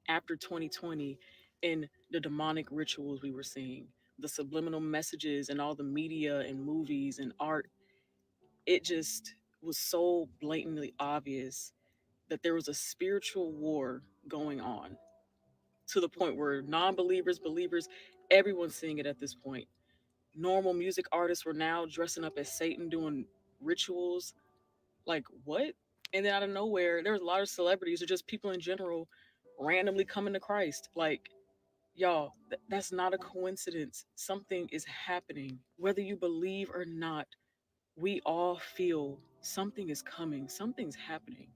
after 2020 in the demonic rituals we were seeing, the subliminal messages and all the media and movies and art. It just was so blatantly obvious that there was a spiritual war going on to the point where non-believers, believers, everyone's seeing it at this point. Normal music artists were now dressing up as Satan doing rituals. Like, what? And then out of nowhere, there's a lot of celebrities or just people in general randomly coming to Christ. Like, y'all, that's not a coincidence. Something is happening. Whether you believe or not, we all feel something is coming, something's happening.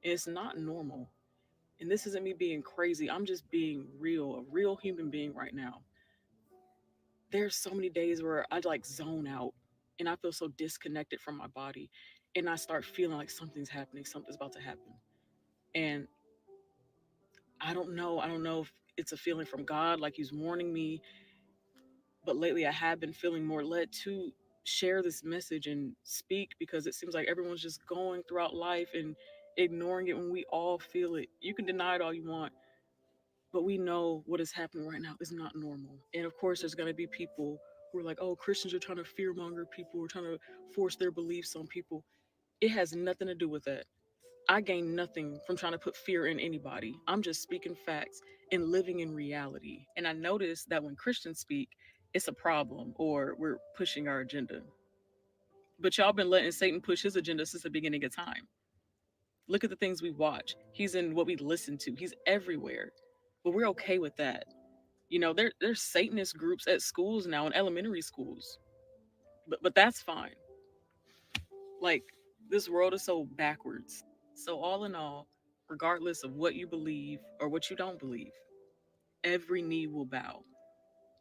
And it's not normal. And this isn't me being crazy. I'm just being real, a real human being right now. There's so many days where I like zone out and I feel so disconnected from my body. And I start feeling like something's happening, something's about to happen. And I don't know. I don't know if it's a feeling from God, like He's warning me. But lately, I have been feeling more led to share this message and speak because it seems like everyone's just going throughout life and ignoring it when we all feel it. You can deny it all you want, but we know what is happening right now is not normal. And of course, there's going to be people who are like, oh, Christians are trying to fearmonger people, or trying to force their beliefs on people. It has nothing to do with that. I gain nothing from trying to put fear in anybody. I'm just speaking facts and living in reality. And I notice that when Christians speak, it's a problem or we're pushing our agenda. But y'all been letting Satan push his agenda since the beginning of time. Look at the things we watch. He's in what we listen to. He's everywhere. But we're okay with that. You know, there's Satanist groups at schools now, in elementary schools. But that's fine. Like, this world is so backwards. So, all in all, regardless of what you believe or what you don't believe, every knee will bow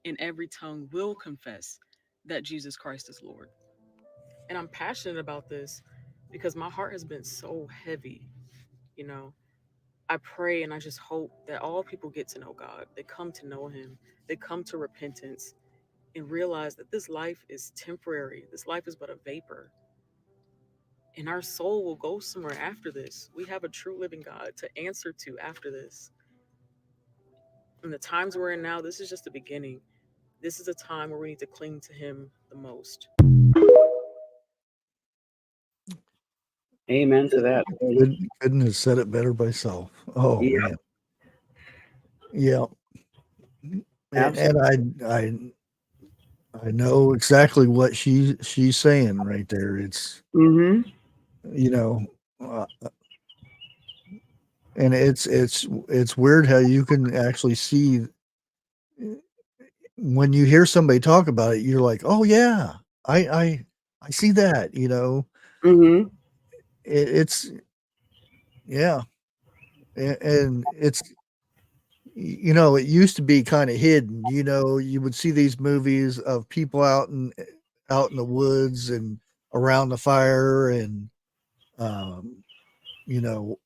and every tongue will confess that Jesus Christ is Lord. And I'm passionate about this because my heart has been so heavy. You know, I pray and I just hope that all people get to know God. They come to know Him, they come to repentance and realize that this life is temporary. This life is but a vapor. And our soul will go somewhere after this. We have a true living God to answer to after this. In the times we're in now, this is just the beginning. This is a time where we need to cling to Him the most. Amen to that. Couldn't have said it better myself. Oh Yeah. man. Yeah. And I know exactly what she's saying right there. It's Mm-hmm. you know, and it's weird how you can actually see when you hear somebody talk about it. You're like, oh yeah, I see that. Mm-hmm. It's yeah, and it's it used to be kind of hidden. You would see these movies of people out in the woods and around the fire and um,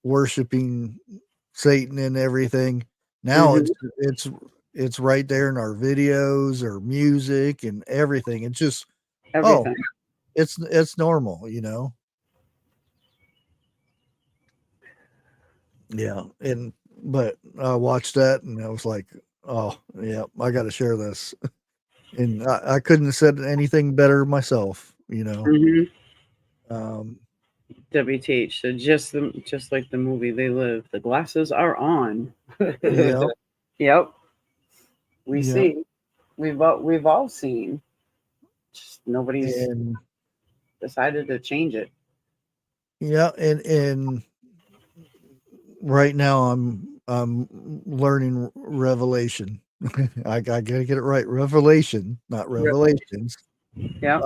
worshiping Satan and everything. Now Mm-hmm. it's right there in our videos or music and everything. It's just oh, Everything. it's normal. Yeah, but I watched that and I was like, oh yeah, I got to share this. And I couldn't have said anything better myself. Mm-hmm. Um, WTH. So just like the movie They Live, the glasses are on. yeah, Yep. We yeah, see. We've all seen. Just nobody's and decided to change it. yeah, and right now I'm learning Revelation. I gotta get it right. Revelation, not Revelations. Yeah.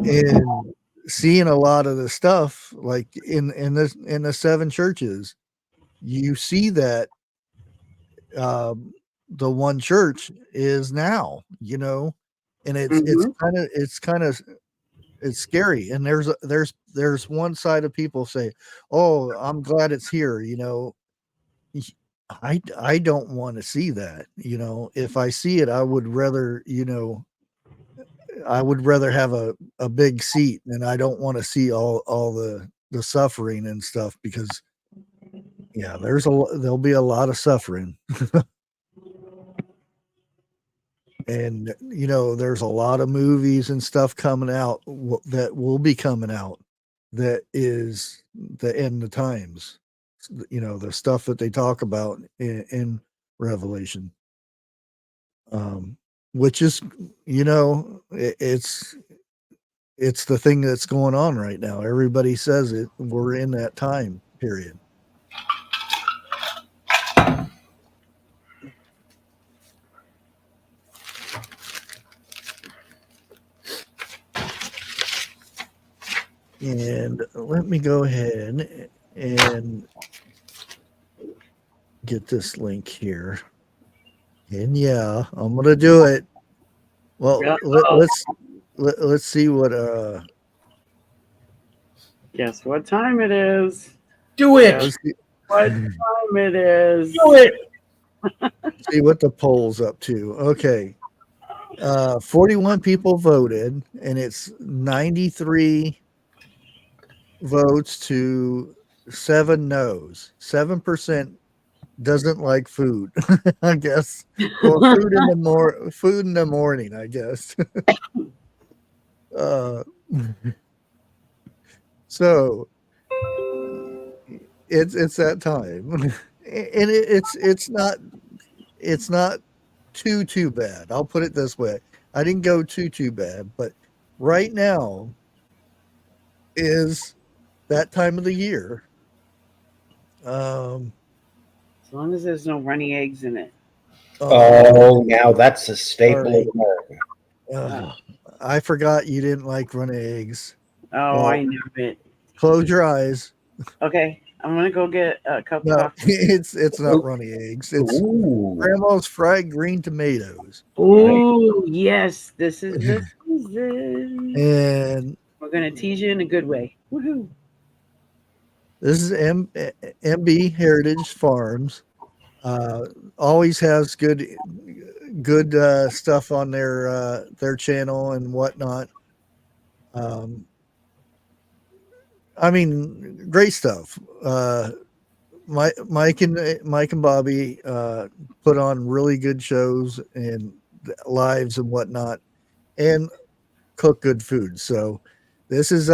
And seeing a lot of the stuff like in the seven churches, you see that the one church is now, and it's Mm-hmm. it's scary. And there's one side of people say, "Oh, I'm glad it's here." I don't want to see that. If I see it, I would rather have a big seat, and I don't want to see all the suffering and stuff because yeah, there'll be a lot of suffering. And there's a lot of movies and stuff coming out that will be coming out that is the end of times. The stuff that they talk about in Revelation, which is it's the thing that's going on right now. Everybody says it. We're in that time period. And let me go ahead and get this link here. And yeah, I'm gonna do it. Well, Yeah. let's see what Guess what time it is? Do it. let's see, What time it is? Do it. see what the poll's up to. Okay. 41 people voted, and it's 93 votes to 7 no's. 7% doesn't like food, I guess. Or food in the morning, I guess. So it's that time. And it's not too bad. I'll put it this way. I didn't go too bad, but right now is that time of the year. As long as there's no runny eggs in it. Oh, now that's a staple Right. of America. I forgot you didn't like runny eggs. Oh, Well, I knew it. close your eyes. Okay, I'm gonna go get a cup No, of coffee. it's not runny eggs. It's grandma's fried green tomatoes. Oh yes, this is the season. And We're gonna tease you in a good way. Woohoo! this is MB Heritage Farms. Always has good stuff on their channel and whatnot. I mean, great stuff. Mike and Bobby put on really good shows and lives and whatnot, and cook good food. So this is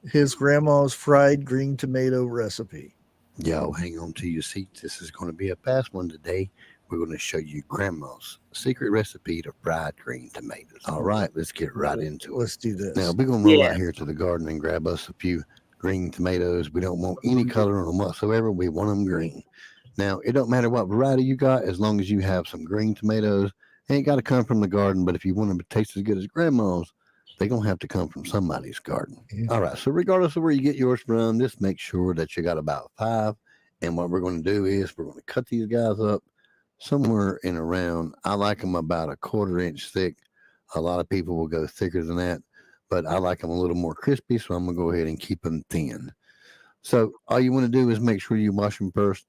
his grandma's fried green tomato recipe. Y'all hang on to your seats. This is going to be a fast one today. We're going to show you Grandma's secret recipe to fried green tomatoes. All right, let's get right into it. Let's do this. Now, we're going to roll out here to the garden and grab us a few green tomatoes. We don't want any color on them whatsoever. We want them green. Now, it don't matter what variety you got as long as you have some green tomatoes. Ain't got to come from the garden, but if you want them to taste as good as Grandma's, they're going to have to come from somebody's garden. All right, so regardless of where you get yours from, just make sure that you got about 5. And what we're going to do is we're going to cut these guys up somewhere in around, I like them about a 1/4 inch thick. A lot of people will go thicker than that, but I like them a little more crispy, so I'm going to go ahead and keep them thin. So all you want to do is make sure you wash them first.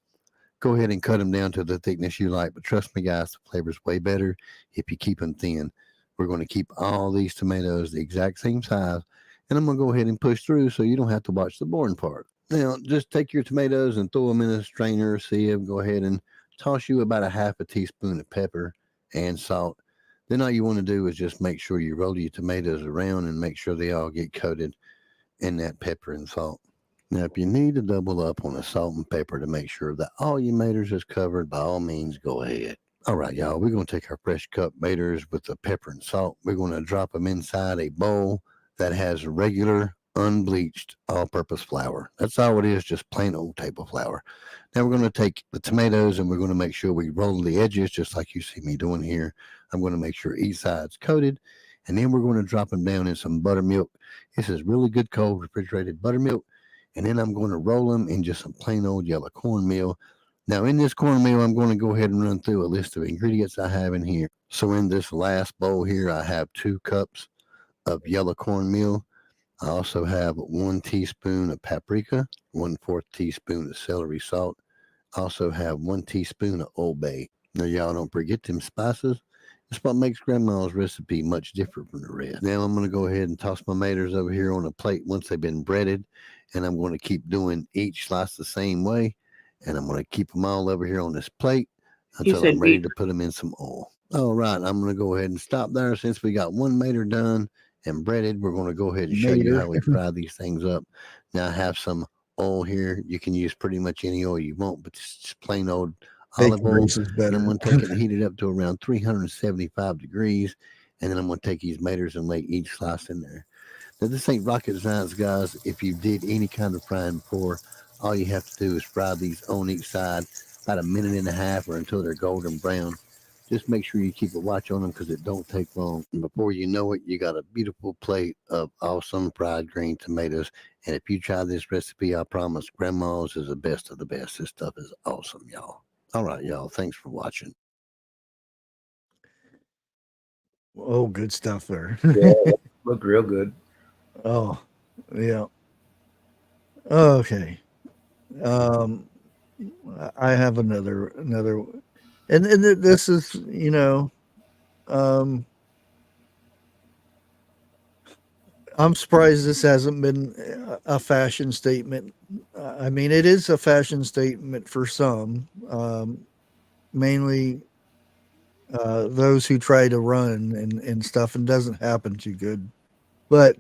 Go ahead and cut them down to the thickness you like, but trust me, guys, the flavor's way better if you keep them thin. We're going to keep all these tomatoes the exact same size, and I'm going to go ahead and push through so you don't have to watch the boring part. Now, just take your tomatoes and throw them in a strainer or sieve. Go ahead and toss you about a 1/2 teaspoon of pepper and salt. Then all you want to do is just make sure you roll your tomatoes around and make sure they all get coated in that pepper and salt. Now, if you need to double up on the salt and pepper to make sure that all your tomatoes is covered, by all means, go ahead. All right, y'all, we're going to take our fresh cut tomatoes with the pepper and salt. We're going to drop them inside a bowl that has regular, unbleached, all-purpose flour. That's all it is, just plain old table flour. Now we're going to take the tomatoes and we're going to make sure we roll the edges just like you see me doing here. I'm going to make sure each side's coated, and then we're going to drop them down in some buttermilk. This is really good cold refrigerated buttermilk, and then I'm going to roll them in just some plain old yellow cornmeal. Now, in this cornmeal, I'm going to go ahead and run through a list of ingredients I have in here. So in this last bowl here, I have 2 cups of yellow cornmeal. I also have 1 teaspoon of paprika, 1/4 teaspoon of celery salt. I also have 1 teaspoon of Old Bay. Now, y'all don't forget them spices. That's what makes Grandma's recipe much different from the rest. Now, I'm going to go ahead and toss my tomatoes over here on a plate once they've been breaded, and I'm going to keep doing each slice the same way. And I'm going to keep them all over here on this plate until I'm ready to put them in some oil. All right, I'm going to go ahead and stop there. Since we got 1 tomato done and breaded, we're going to go ahead and show you how we fry these things up. Now I have some oil here. You can use pretty much any oil you want, but just plain old olive oil. And I'm going to take it and heat it up to around 375 degrees. And then I'm going to take these tomatoes and lay each slice in there. Now, this ain't rocket science, guys. If you did any kind of frying before, all you have to do is fry these on each side about 1.5 minutes or until they're golden brown. Just make sure you keep a watch on them because it don't take long. And before you know it, you got a beautiful plate of awesome fried green tomatoes. And if you try this recipe, I promise Grandma's is the best of the best. This stuff is awesome, y'all. All right, y'all. Thanks for watching. Oh, good stuff there. Yeah, look real good. Oh, yeah. Okay. I have another, and this is, I'm surprised this hasn't been a fashion statement. I mean, it is a fashion statement for some, mainly those who try to run and stuff, and doesn't happen too good. But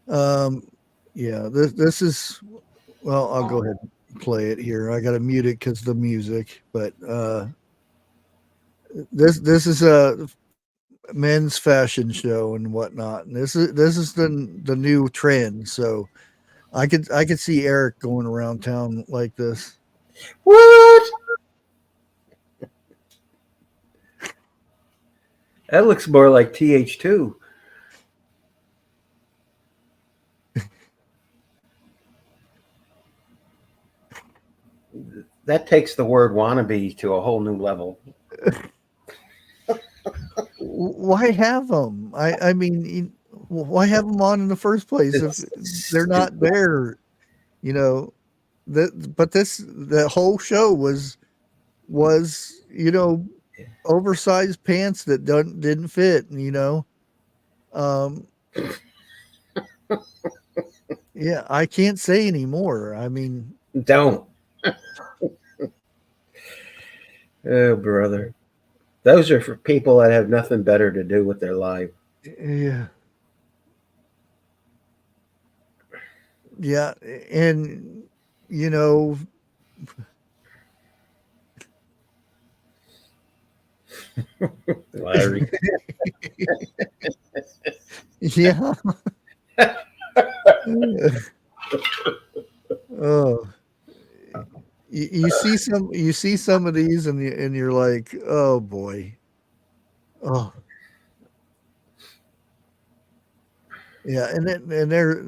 yeah, this is, well, I'll go ahead and play it here. I got to mute it because the music, but this is a men's fashion show and whatnot, and this is the new trend. So I could see Eric going around town like this. What? That looks more like TH2. That takes the word wannabe to a whole new level. Why have them? I mean, why have them on in the first place if they're not there? But the whole show was oversized pants that didn't fit, yeah, I can't say anymore. I mean, don't. Oh, brother. Those are for people that have nothing better to do with their life. Yeah. Yeah. And, Larry. Yeah. Oh, you see some of these and you're like, oh boy. Oh. Yeah, and they're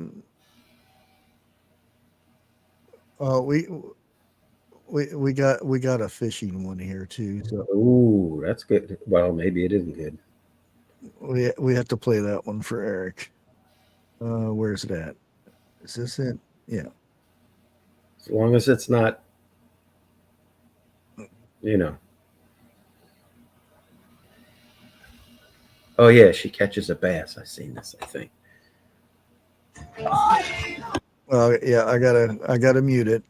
we got a fishing one here too. So Ooh, that's good. Well, maybe it isn't good. we have to play that one for Eric. Where's it at? Is this it? Yeah. As long as it's not, you know. Oh yeah, she catches a bass. I've seen this, I think. Well, yeah, I gotta mute it.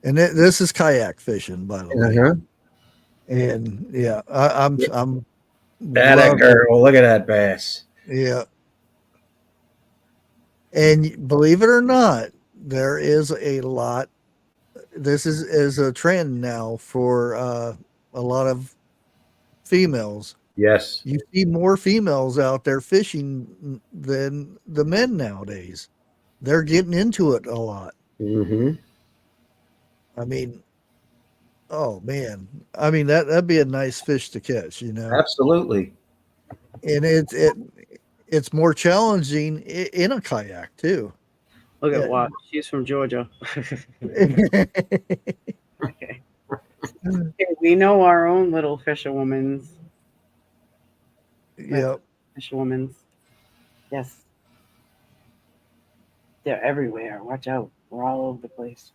And this is kayak fishing, by the way. Uh-huh. And yeah, I'm That loving it. girl, look at that bass. Yeah. And believe it or not, there is a lot. This is a trend now for a lot of females. Yes. You see more females out there fishing than the men nowadays. They're getting into it a lot. Mm-hmm. I mean, oh man, I mean that'd be a nice fish to catch, you know. Absolutely. And it's more challenging in a kayak too. Look at what she's from Georgia. Okay. We know our own little fisherwoman's. Yep. Fisherwoman's. Yes. They're everywhere. Watch out. We're all over the place.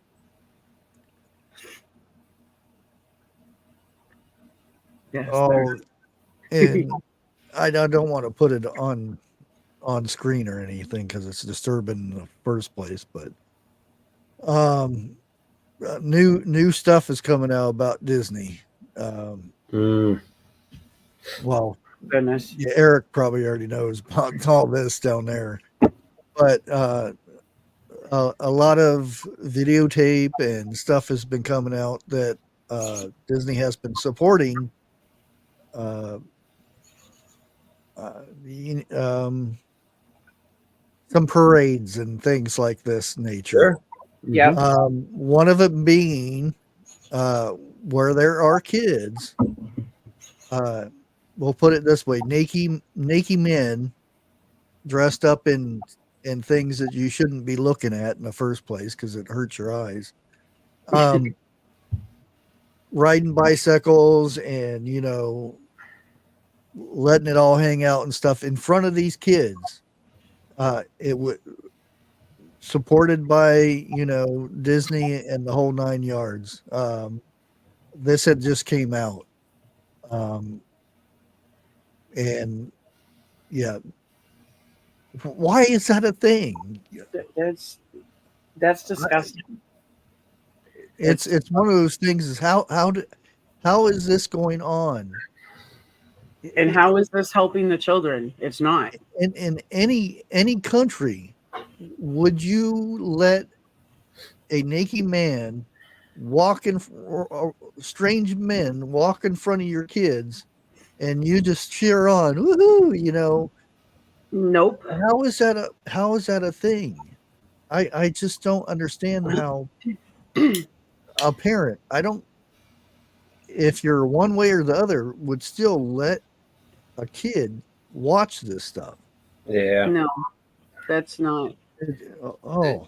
Yes. Oh, and I don't want to put it on screen or anything because it's disturbing in the first place. But new stuff is coming out about Disney. Well, goodness, yeah, Eric probably already knows about all this down there, but a lot of videotape and stuff has been coming out that Disney has been supporting. Some parades and things like this nature. Sure. Yeah. One of them being where there are kids. We'll put it this way: naked men dressed up in things that you shouldn't be looking at in the first place because it hurts your eyes. Riding bicycles and letting it all hang out and stuff in front of these kids. It would supported by Disney and the whole 9 yards. This had just came out, and yeah, why is that a thing? That's disgusting. It's one of those things. Is how is this going on? And how is this helping the children? It's not. In any country, would you let a naked man walk in, or strange men walk in front of your kids, and you just cheer on? Woohoo! Nope. How is that a thing? I just don't understand how a parent, if you're one way or the other, would still let a kid watch this stuff. Yeah. No, that's not. Oh.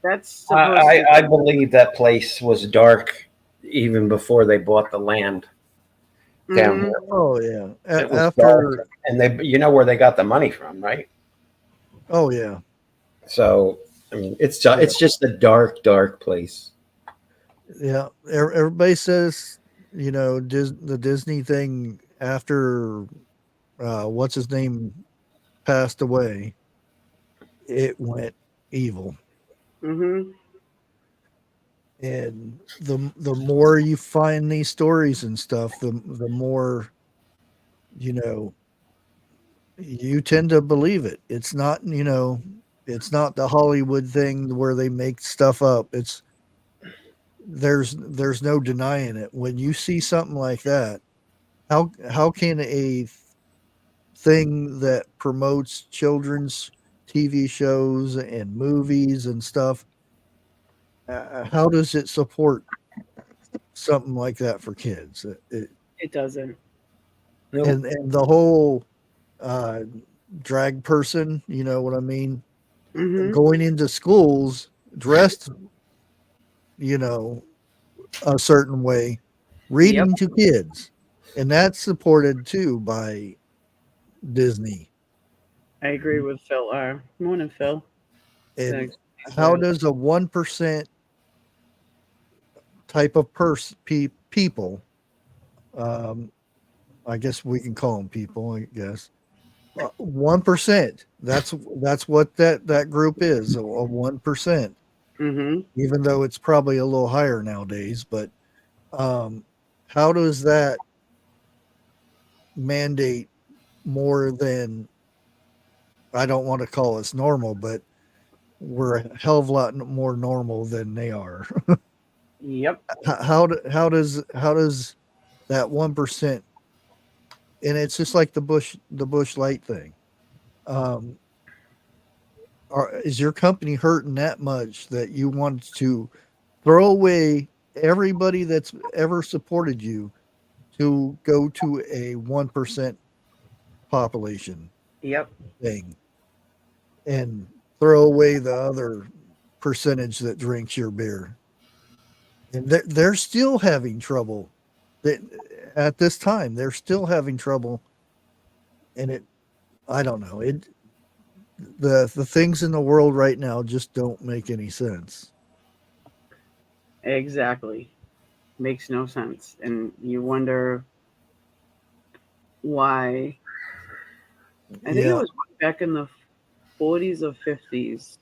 That's I believe that place was dark even before they bought the land down there. Oh yeah. It was dark. And they, where they got the money from, right? Oh yeah. So I mean, it's just a dark place. Yeah, everybody says the Disney thing after what's his name passed away, it went evil. Mm-hmm. And the more you find these stories and stuff, the more you tend to believe it. It's not It's not the Hollywood thing where they make stuff up. There's no denying it. When you see something like that, how can a thing that promotes children's TV shows and movies and stuff, how does it support something like that for kids? It doesn't. And the whole drag person, you know what I mean? Mhm. Going into schools dressed, you know, a certain way, reading to kids. And that's supported too by Disney. I agree with Phil. Morning, Phil. And how does a 1% type of people, I guess we can call them people, I guess, 1%. That's what that group is, a 1%. Mm-hmm. Even though it's probably a little higher nowadays, but how does that mandate more than, I don't want to call us normal, but we're a hell of a lot more normal than they are. Yep. How does that 1%, and it's just like the Bush Light thing. Is your company hurting that much that you want to throw away everybody that's ever supported you to go to a 1% population Yep. thing and throw away the other percentage that drinks your beer? And they're still having trouble. At this time, they're still having trouble. And I don't know. The things in the world right now just don't make any sense. Exactly. Makes no sense. And you wonder why. I think it was back in the 40s or 50s.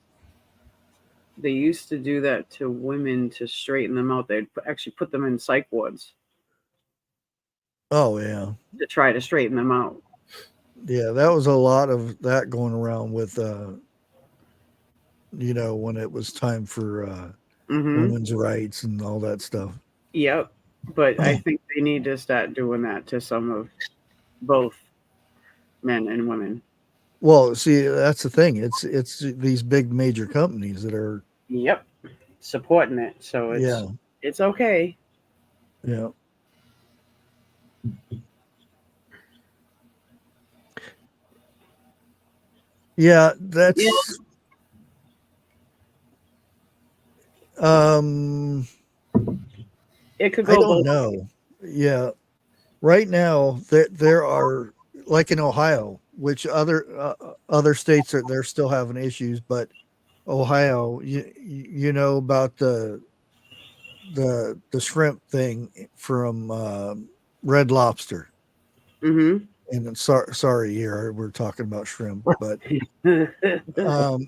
They used to do that to women to straighten them out. They'd actually put them in psych wards Oh yeah. to try to straighten them out. Yeah, that was a lot of that going around with when it was time for women's rights and all that stuff. Yep. But I think they need to start doing that to some of both men and women. Well, see, that's the thing. It's these big major companies that are Yep. Supporting it. So it's okay. Yeah. Yeah, that's it could I go don't both know. ways. Yeah. Right now there are, like in Ohio, which other states they're still having issues, but Ohio, you know about the shrimp thing from Red Lobster. Mm-hmm. And sorry, here we're talking about shrimp, but Well,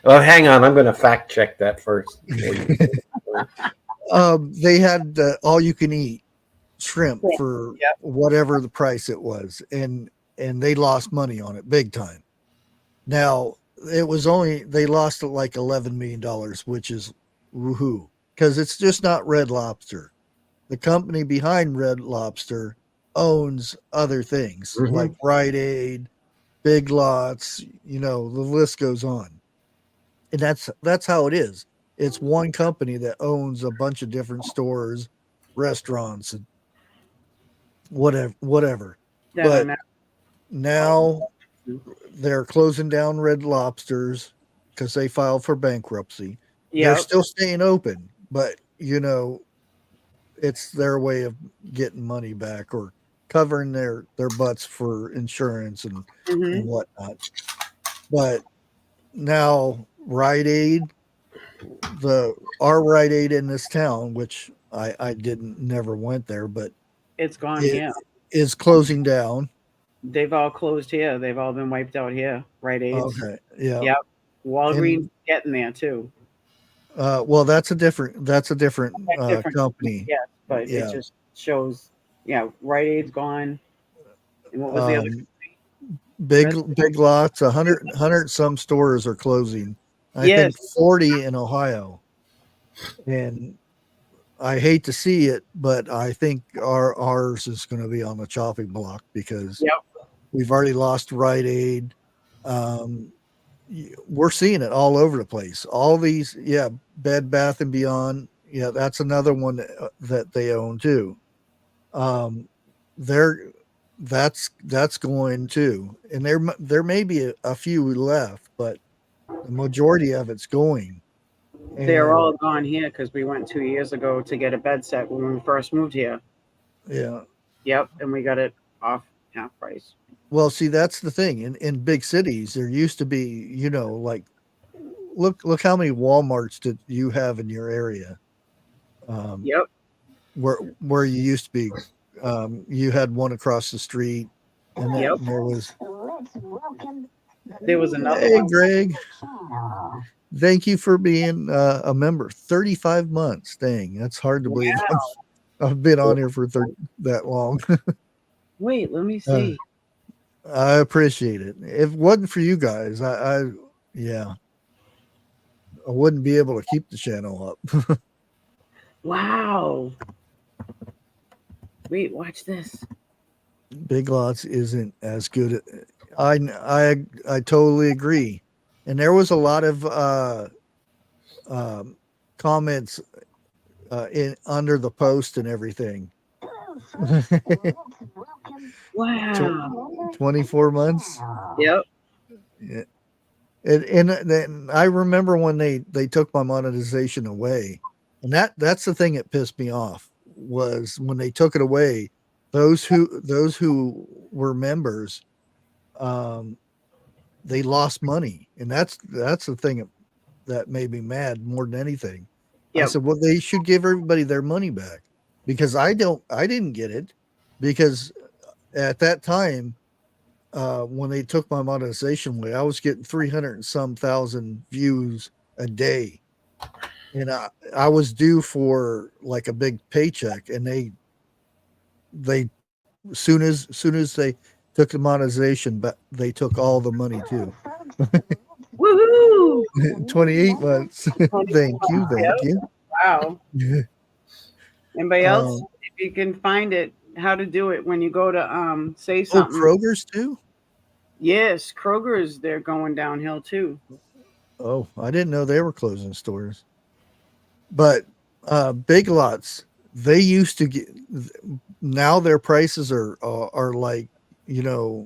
hang on, I'm going to fact check that first. They had all you can eat shrimp for whatever the price it was, and they lost money on it big time. Now it was they lost like $11 million, which is woohoo, because it's just not Red Lobster. The company behind Red Lobster owns other things like Rite Aid, Big Lots, the list goes on. And that's how it is. It's one company that owns a bunch of different stores, restaurants, and whatever. But now they're closing down Red Lobsters because they filed for bankruptcy. They're still staying open, but it's their way of getting money back or covering their butts for insurance and whatnot. But now Rite Aid, our Rite Aid in this town, which I never went there, but it's gone here. Is closing down. They've all closed here. They've all been wiped out here. Rite Aid. Okay. Yeah. Yep. Walgreens getting there too. Well, that's a different company. Yes, but it just shows. Yeah, Rite Aid's gone. And what was the other? big lots. 100 some stores are closing. I think Yes. 40 in Ohio, and I hate to see it, but I think ours is going to be on the chopping block because we've already lost Rite Aid. We're seeing it all over the place. All these, Bed Bath and Beyond. Yeah, that's another one that they own too. They're that's going too, and there may be a few left, but the majority of it's going. They're And all gone here because we went 2 years ago to get a bed set when we first moved here. yeah. Yep, and we got it off half price. Well, see, that's the thing. In big cities, there used to be, like look how many Walmarts did you have in your area? Yep. Where you used to be, you had one across the street, and then Yep. there was another Hey, one. Greg. Thank you for being a member. 35 months. Dang, that's hard to believe. I've been on here for that long. Wait, let me see. I appreciate it. If it wasn't for you guys, I wouldn't be able to keep the channel up. Wow. Wait, watch this. Big Lots isn't as good. I totally agree. And there was a lot of comments in under the post and everything. Wow. 24 months. Yep. Yeah. And I remember when they took my monetization away, and that's the thing that pissed me off was when they took it away. Those who were members, they lost money, and that's the thing that made me mad more than anything. I said, well, they should give everybody their money back because I didn't get it because at that time. When they took my monetization away, I was getting 300 and some thousand views a day, and I was due for like a big paycheck, and they soon as they took the monetization, but they took all the money too. Woohoo! 28 months. Thank you. Wow. Anybody else? If you can find it, how to do it when you go to say something. Kroger's too? Yes, Kroger's, they're going downhill too. Oh, I didn't know they were closing stores. But Big Lots, they used to get, now their prices are like, a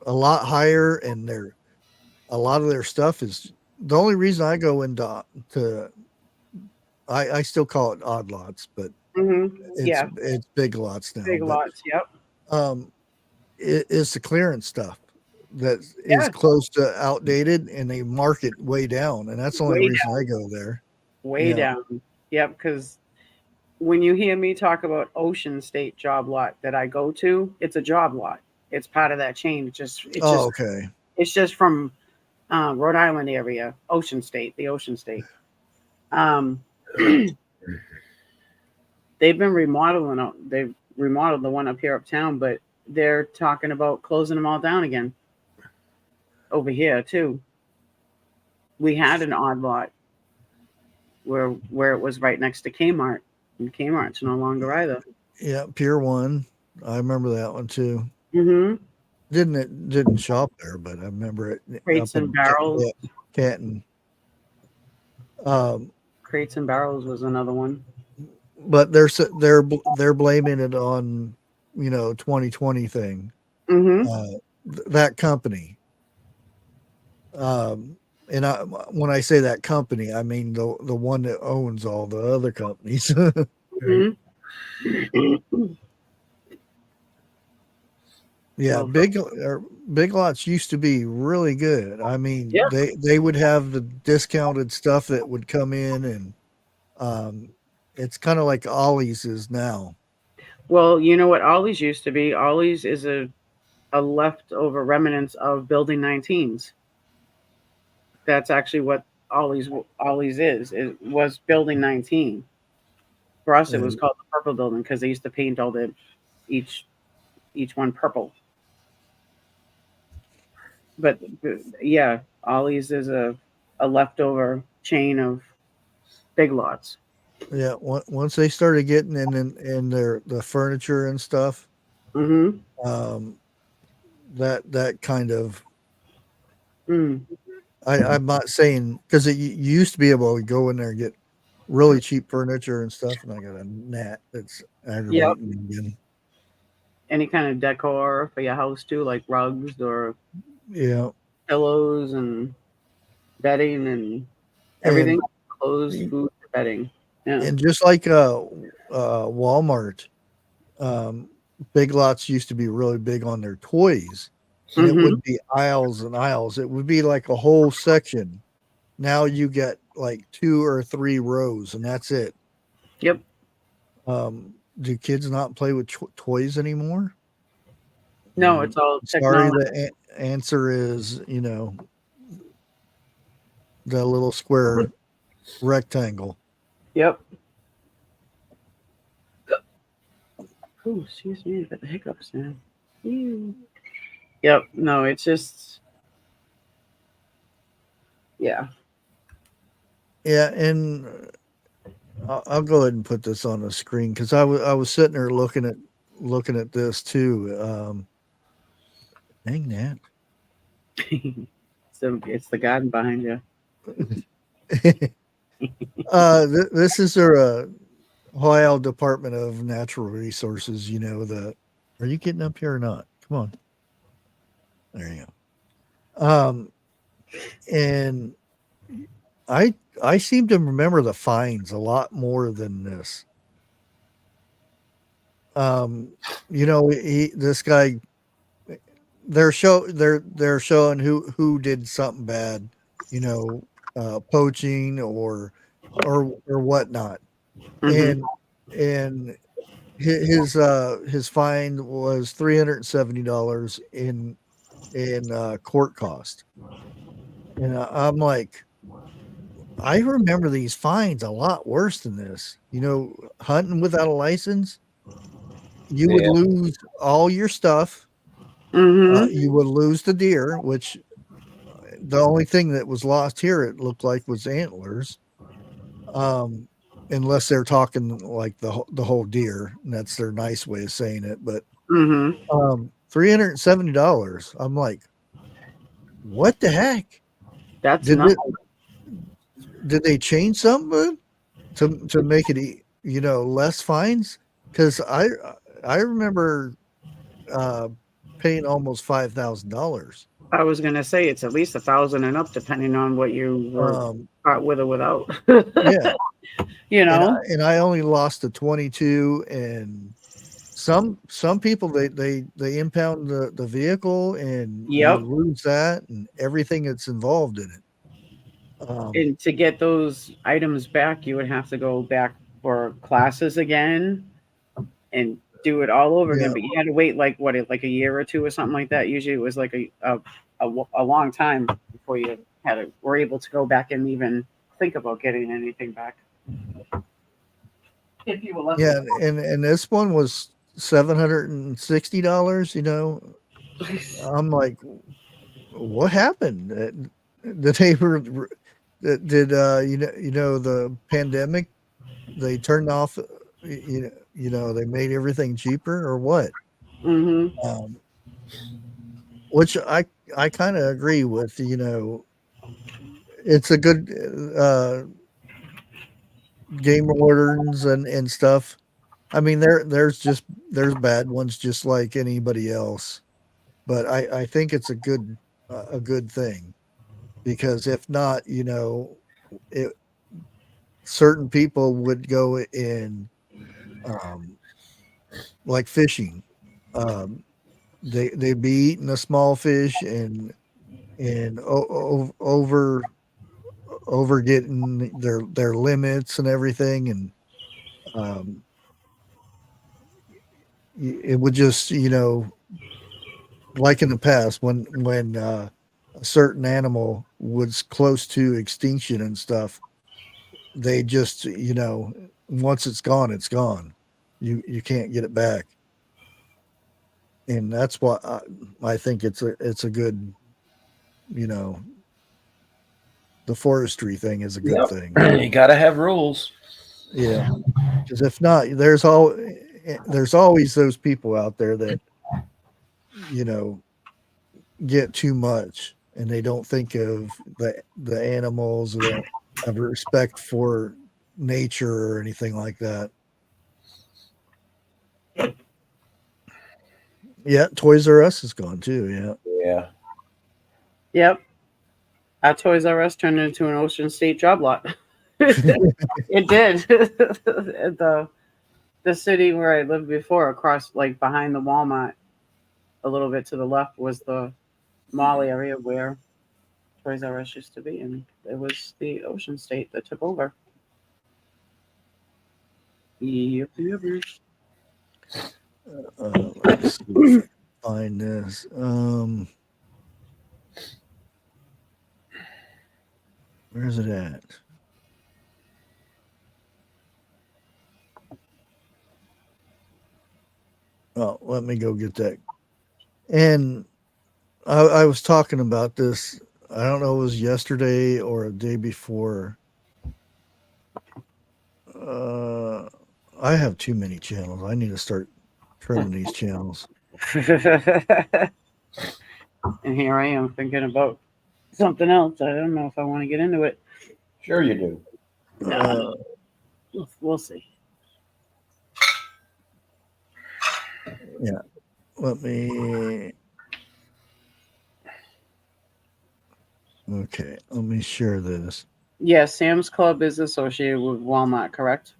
lot higher, and a lot of their stuff is the only reason I go into I still call it Odd Lots, but it's Big Lots now. Big Lots, yep. It's the clearance stuff that is close to outdated, and they mark it way down, and that's the only reason I go there. Way down. Yep, because when you hear me talk about Ocean State job lot that I go to, it's a job lot. It's part of that chain. Okay. It's just from Rhode Island area, Ocean State, the Ocean State. They've been remodeling. They've remodeled the one up here uptown, but they're talking about closing them all down again. Over here too. We had an Odd Lot where it was right next to Kmart, and Kmart's no longer either. Yeah, Pier 1. I remember that one too. Mm-hmm. Didn't shop there, but I remember it. Crates and Barrels. Canton. Crates and Barrels was another one. But they're blaming it on 2020 thing. Mm-hmm. That company. And when I say that company, I mean the one that owns all the other companies. Mm-hmm. Yeah, Big Lots used to be really good. I mean, they would have the discounted stuff that would come in, and it's kind of like Ollie's is now. Well, you know what Ollie's used to be? Ollie's is a leftover remnants of Building 19s. That's actually what Ollie's is. It was Building 19. For us, it was called the Purple Building because they used to paint all each one purple. but yeah, Ollie's is a leftover chain of Big Lots. Yeah, once they started getting in the furniture and stuff, Mm-hmm. That kind of Mm. I'm not saying because you used to be able to go in there and get really cheap furniture and stuff, and I got a gnat that's Yep. aggravating me again. Any kind of decor for your house too, like rugs or Yeah, pillows and bedding and everything. Clothes, food, bedding. Yeah. and just like Walmart, Big Lots used to be really big on their toys, and it would be aisles and aisles. It would be like a whole section. Now you get like 2 or 3 rows, and that's it. Yep. Do kids not play with toys anymore? No, it's all Sorry, technology. the answer is, the little square rectangle. Yep. Oh, excuse me, I got the hiccups now. Ew. Yep. No, it's just, yeah. Yeah, and I'll go ahead and put this on the screen because I was sitting there looking at this too. Dang that! So it's the garden behind you. This is their Ohio Department of Natural Resources. Are you getting up here or not? Come on. There you go. And I seem to remember the fines a lot more than this. This guy, they're showing who did something bad, poaching or whatnot, and his fine was $370 in court cost, and I'm like, I remember these fines a lot worse than this. Hunting without a license, you would lose all your stuff. You would lose the deer, which the only thing that was lost here, it looked like, was antlers. Unless they're talking like the whole deer, and that's their nice way of saying it. But $370. I'm like, what the heck? That's not. Did they change something to make it less fines? Because I remember paying almost $5,000. I was gonna say it's at least 1,000 and up, depending on what you were caught with or without. Yeah, and I only lost the 22, and some people they impound the vehicle, and you lose that and everything that's involved in it. And to get those items back, you would have to go back for classes again and do it all over again. But you had to wait like a year or two or something like that. Usually it was like a long time before you were able to go back and even think about getting anything back. If you were lucky. Yeah, and this one was $760. I'm like, what happened? Did they the pandemic? They turned off. They made everything cheaper or what? Which I kind of agree with. It's a good game wardens and stuff. I mean, there's bad ones just like anybody else, but I think it's a good thing, because if not, certain people would go in, like fishing. They'd be eating a small fish and over getting their limits and everything, and it would just like in the past when a certain animal was close to extinction and stuff, they just once it's gone, you can't get it back. And that's why I think it's a good you know, the forestry thing is a good thing. You got to have rules. Yeah, because if not, there's always those people out there that, you know, get too much and they don't think of the animals, or they don't have respect for nature or anything like that. Yeah, Toys R Us is gone too. Yeah. Yeah. Yep. Our Toys R Us turned into an Ocean State job lot. It did. The city where I lived before, across, like, behind the Walmart, a little bit to the left, was the mall area where Toys R Us used to be, and it was the Ocean State that took over. Yep. Let's see if I can find this. Where's it at? Oh, let me go get that. And I was talking about this. I don't know if it was yesterday or a day before. I have too many channels. I need to start trimming these channels. And here I am thinking about something else. I don't know if I want to get into it. Sure you do. No. We'll see. Yeah. Let me. Okay. Let me share this. Yeah, Sam's Club is associated with Walmart, correct?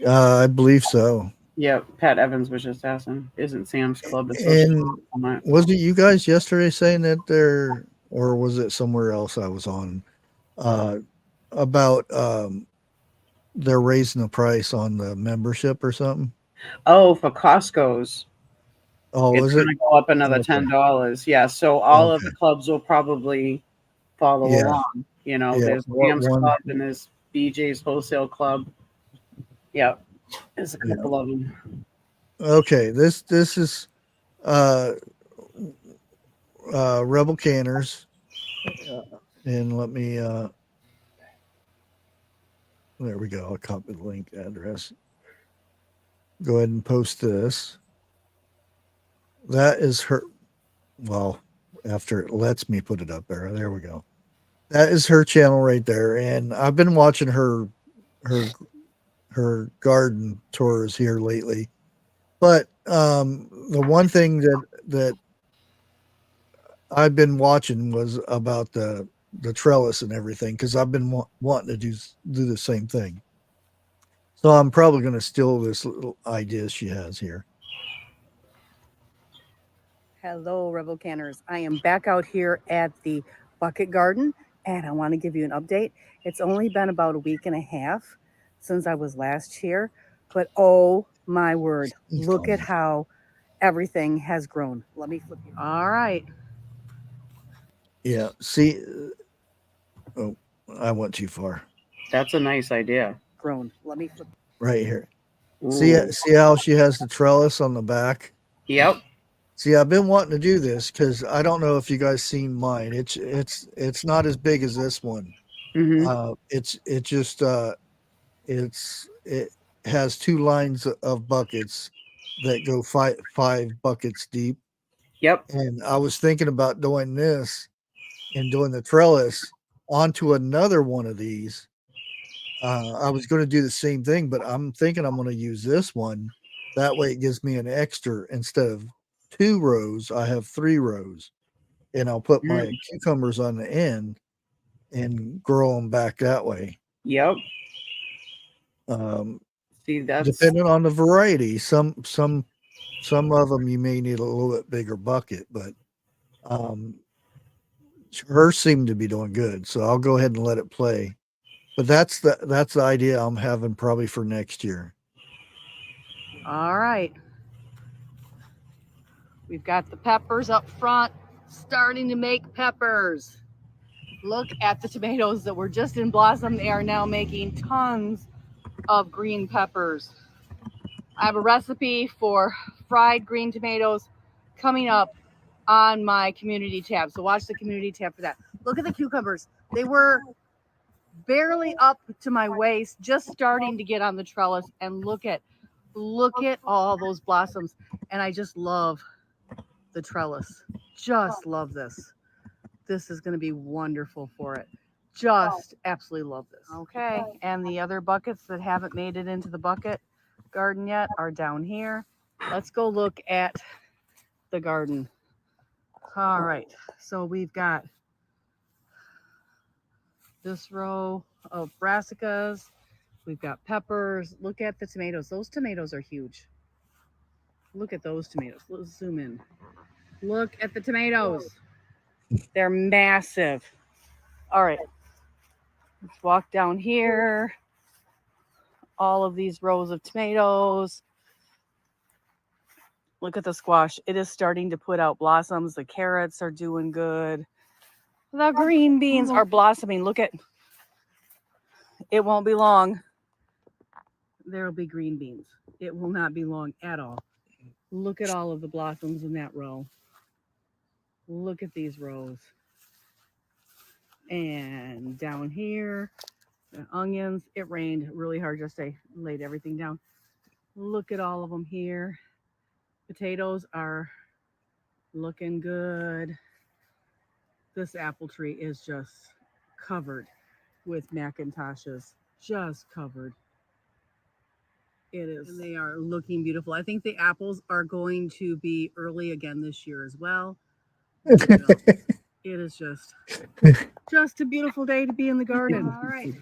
I believe so. Yeah, Pat Evans was just asking. Isn't Sam's Club associated And with Walmart? was it you guys yesterday saying that they're, or was it somewhere else I was on, about they're raising the price on the membership or something? Oh, for Costco's. Oh, It's was going it? to go up another Okay. $10. Yeah, so all of Okay. the clubs will probably follow Yeah. along. You know, Yeah, there's what Sam's one- Club and there's BJ's Wholesale Club. Yeah, there's a Yeah. couple of them. Okay, this is Rebel Canners, and let me there we go. I'll copy the link address. Go ahead and post this. That is her. Well, after it lets me put it up there. There we go. That is her channel right there, and I've been watching her garden tours here lately. But the one thing that I've been watching was about the trellis and everything, because I've been wanting to do the same thing. So I'm probably going to steal this little idea she has here. Hello, Rebel Canners. I am back out here at the Bucket Garden, and I want to give you an update. It's only been about a week and a half since I was last here, but oh my word, look at how everything has grown. Let me flip you. All right. Yeah. See. Oh, I went too far. That's a nice idea. Grown. Let me flip. Right here. Ooh. See how she has the trellis on the back? Yep. See, I've been wanting to do this because I don't know if you guys seen mine. It's not as big as this one. Mm-hmm. It has two lines of buckets that go five buckets deep. Yep. And I was thinking about doing this and doing the trellis onto another one of these. I was going to do the same thing, but I'm thinking I'm going to use this one. That way it gives me an extra. Instead of 2 rows, I have 3 rows. And I'll put my cucumbers on the end and grow them back that way. Yep. See, that's depending on the variety. Some of them you may need a little bit bigger bucket, but hers seem to be doing good. So I'll go ahead and let it play. But that's the idea I'm having probably for next year. All right. We've got the peppers up front, starting to make peppers. Look at the tomatoes that were just in blossom. They are now making tons of green peppers. I have a recipe for fried green tomatoes coming up on my community tab. So watch the community tab for that. Look at the cucumbers. They were barely up to my waist, just starting to get on the trellis, and look at all those blossoms. And I just love the trellis. Just love this. This is going to be wonderful for it. Just absolutely love this. Okay, and the other buckets that haven't made it into the bucket garden yet are down here. Let's go look at the garden. All right, so we've got this row of brassicas. We've got peppers. Look at the tomatoes. Those tomatoes are huge. Look at those tomatoes. Let's zoom in. Look at the tomatoes. They're massive. All right. Let's walk down here. All of these rows of tomatoes. Look at the squash. It is starting to put out blossoms. The carrots are doing good. The green beans are blossoming. Look at, it won't be long. There'll be green beans. It will not be long at all. Look at all of the blossoms in that row. Look at these rows. And down here, the onions. It rained really hard yesterday. Laid everything down. Look at all of them here. Potatoes are looking good. This apple tree is just covered with Macintoshes. Just covered. It is. And they are looking beautiful. I think the apples are going to be early again this year as well. It is just a beautiful day to be in the garden. All right.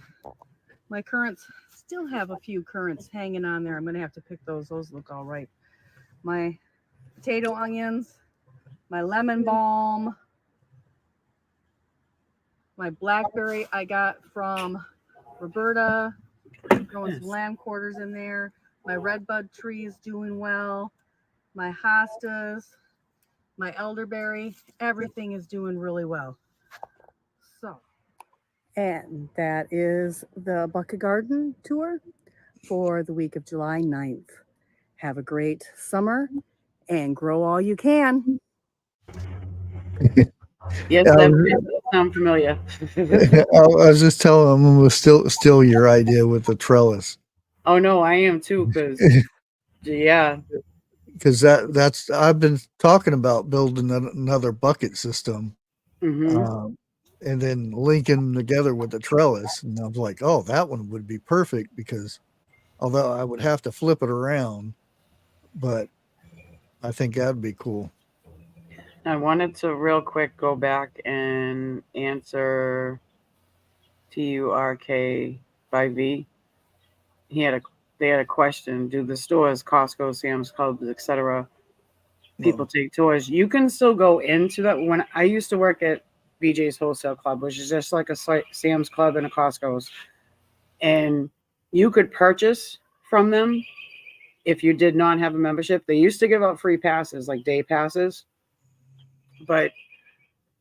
My currants still have a few currants hanging on there. I'm going to have to pick those. Those look all right. My potato onions, my lemon balm, my blackberry I got from Roberta. Throwing some lamb quarters in there. My redbud tree is doing well. My hostas, my elderberry, everything is doing really well. So, and that is the Bucket Garden tour for the week of July 9th. Have a great summer and grow all you can. Yes, that sounds familiar. I was just telling them it was still your idea with the trellis. Oh no, I am too, because yeah. Because that's I've been talking about building another bucket system, and then linking them together with the trellis. And I was like, oh, that one would be perfect, because although I would have to flip it around, but I think that'd be cool. I wanted to real quick go back and answer TURK by V. They had a question. Do the stores, Costco, Sam's Club, etc., people take tours? You can still go into that. When I used to work at BJ's Wholesale Club, which is just like a Sam's Club and a Costco's, and you could purchase from them if you did not have a membership. They used to give out free passes, like day passes. But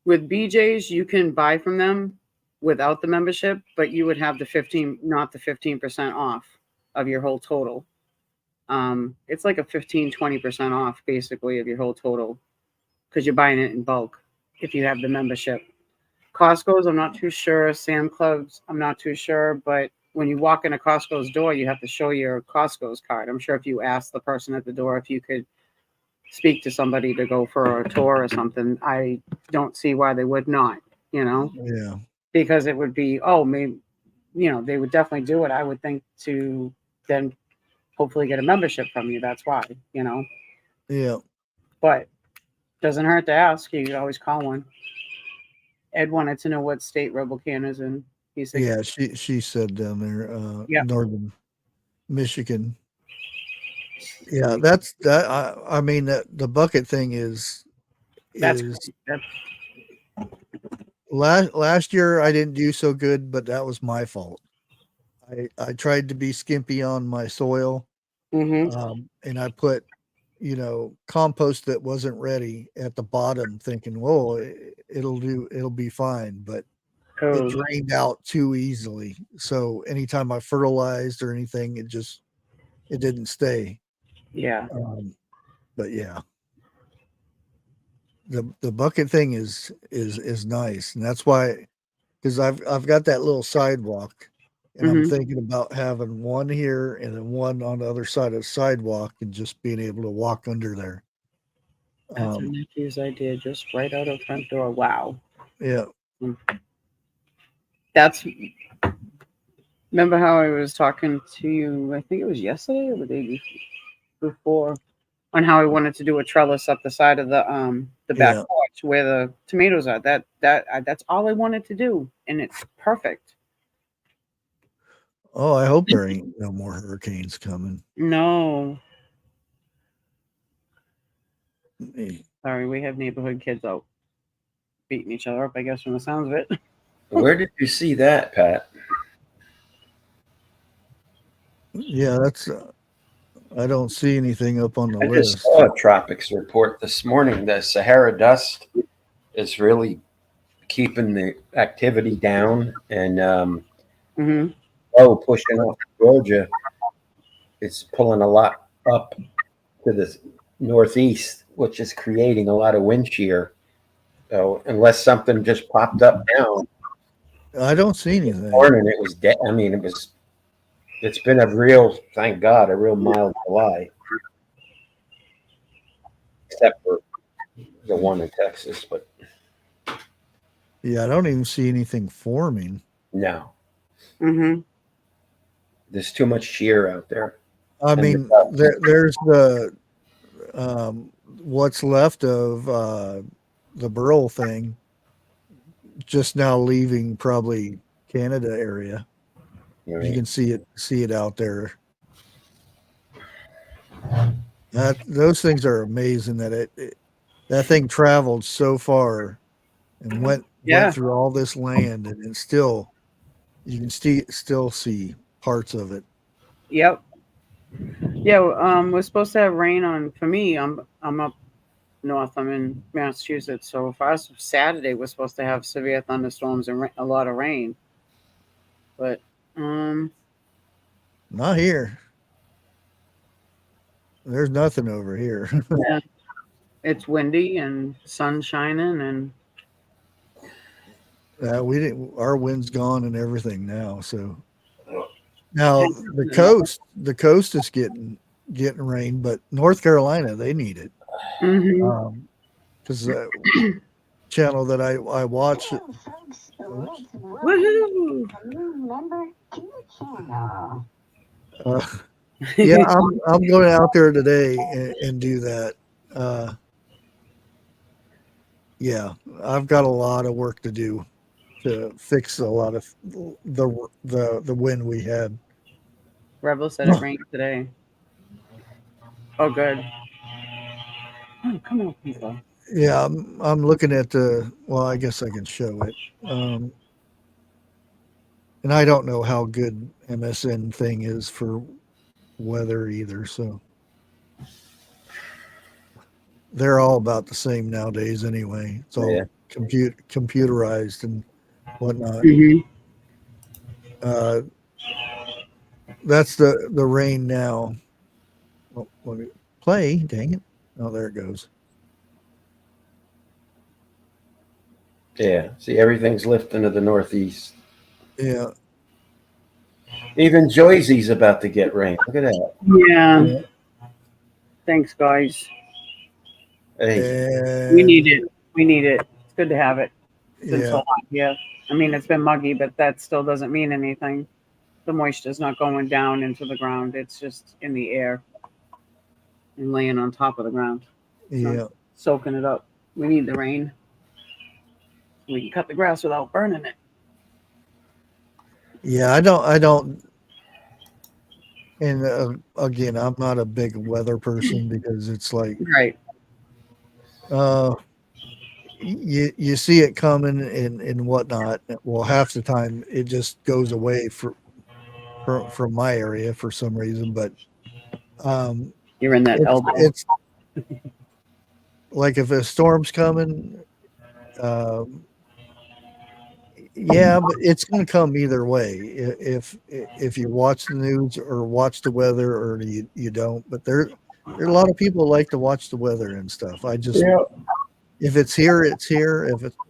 with BJ's, you can buy from them without the membership, but you would have not the 15% off of your whole total. It's like a 15-20% off basically of your whole total, because you're buying it in bulk if you have the membership. Costco's, I'm not too sure. Sam Clubs, I'm not too sure. But when you walk in a Costco's door, you have to show your Costco's card. I'm sure if you ask the person at the door if you could speak to somebody to go for a tour or something, I don't see why they would not, Yeah. Because it would be, maybe, they would definitely do it, I would think, to then hopefully get a membership from you. That's why, Yeah. But doesn't hurt to ask. You could always call one. Ed wanted to know what state Rebel Can is in. He said, yeah, she said down there, northern Michigan. Yeah, that's that. I mean, the bucket thing is last year I didn't do so good, but that was my fault. I tried to be skimpy on my soil, and I put compost that wasn't ready at the bottom, thinking, "Whoa, it'll be fine," but it drained out too easily. So anytime I fertilized or anything, it didn't stay. Yeah. But yeah. the bucket thing is nice, and that's why, because I've got that little sidewalk, and I'm Mhm. thinking about having one here and then one on the other side of the sidewalk, and just being able to walk under there. That's a nephew's idea, just right out of front door. Wow. Yeah. That's remember how I was talking to you, I think it was yesterday or the day before, on how I wanted to do a trellis up the side of the back Yeah. porch where the tomatoes are. That's all I wanted to do, and it's perfect. Oh, I hope there ain't no more hurricanes coming. No. Sorry, we have neighborhood kids out beating each other up, I guess, from the sounds of it. Where did you see that, Pat? Yeah, that's. I don't see anything up on the I just list. saw a tropics report this morning. The Sahara dust is really keeping the activity down, and pushing off Georgia. It's pulling a lot up to the northeast, which is creating a lot of wind shear. So unless something just popped up now, I don't see anything. this morning it was dead. I mean, it's been a real, thank God, a real mild July, except for the one in Texas. But Yeah, I don't even see anything forming. no, Mm-hmm. there's too much shear out there. I And mean, there's the what's left of the burl thing, just now leaving probably Canada area. You're You right. can see it out there. Those things are amazing that that thing traveled so far and went through all this land, and it's still, you can still see parts of it. Yep. Yeah, we're supposed to have rain on. For me, I'm up north. I'm in Massachusetts, so for us, Saturday we're supposed to have severe thunderstorms and a lot of rain. But Not here. There's nothing over here. yeah, it's windy and sun shining, and We didn't. Our wind's gone and everything now. So now the coast is getting rain, but North Carolina, they need it. Because channel that I watch. Woohoo! Yeah, I'm going out there today and do that. Yeah, I've got a lot of work to do to fix a lot of the wind we had. Rebel said it rained today. Oh, good. Oh, come on, people. Yeah, I'm looking at the. Well, I guess I can show it. And I don't know how good MSN thing is for weather either. So they're all about the same nowadays anyway. It's all computerized and whatnot. That's the rain now. Oh, let me play. Dang it! Oh, there it goes. Yeah, see, everything's lifting to the northeast. Yeah. Even Jersey's about to get rain. Look at that. Yeah. Thanks, guys. Hey. We need it. We need it. It's good to have it. It's been so Yeah. hot here. I mean, it's been muggy, but that still doesn't mean anything. The moisture's not going down into the ground. It's just in the air and laying on top of the ground. It's not Yeah. soaking it up. We need the rain. We can cut the grass without burning it. Yeah, I don't. And again, I'm not a big weather person because it's like, right. You see it coming and whatnot. Well, half the time it just goes away from my area for some reason. But you're in that elbow. It's like if a storm's coming, yeah, but it's going to come either way. If you watch the news or watch the weather, or you don't. But there are a lot of people who like to watch the weather and stuff. if it's here, it's here.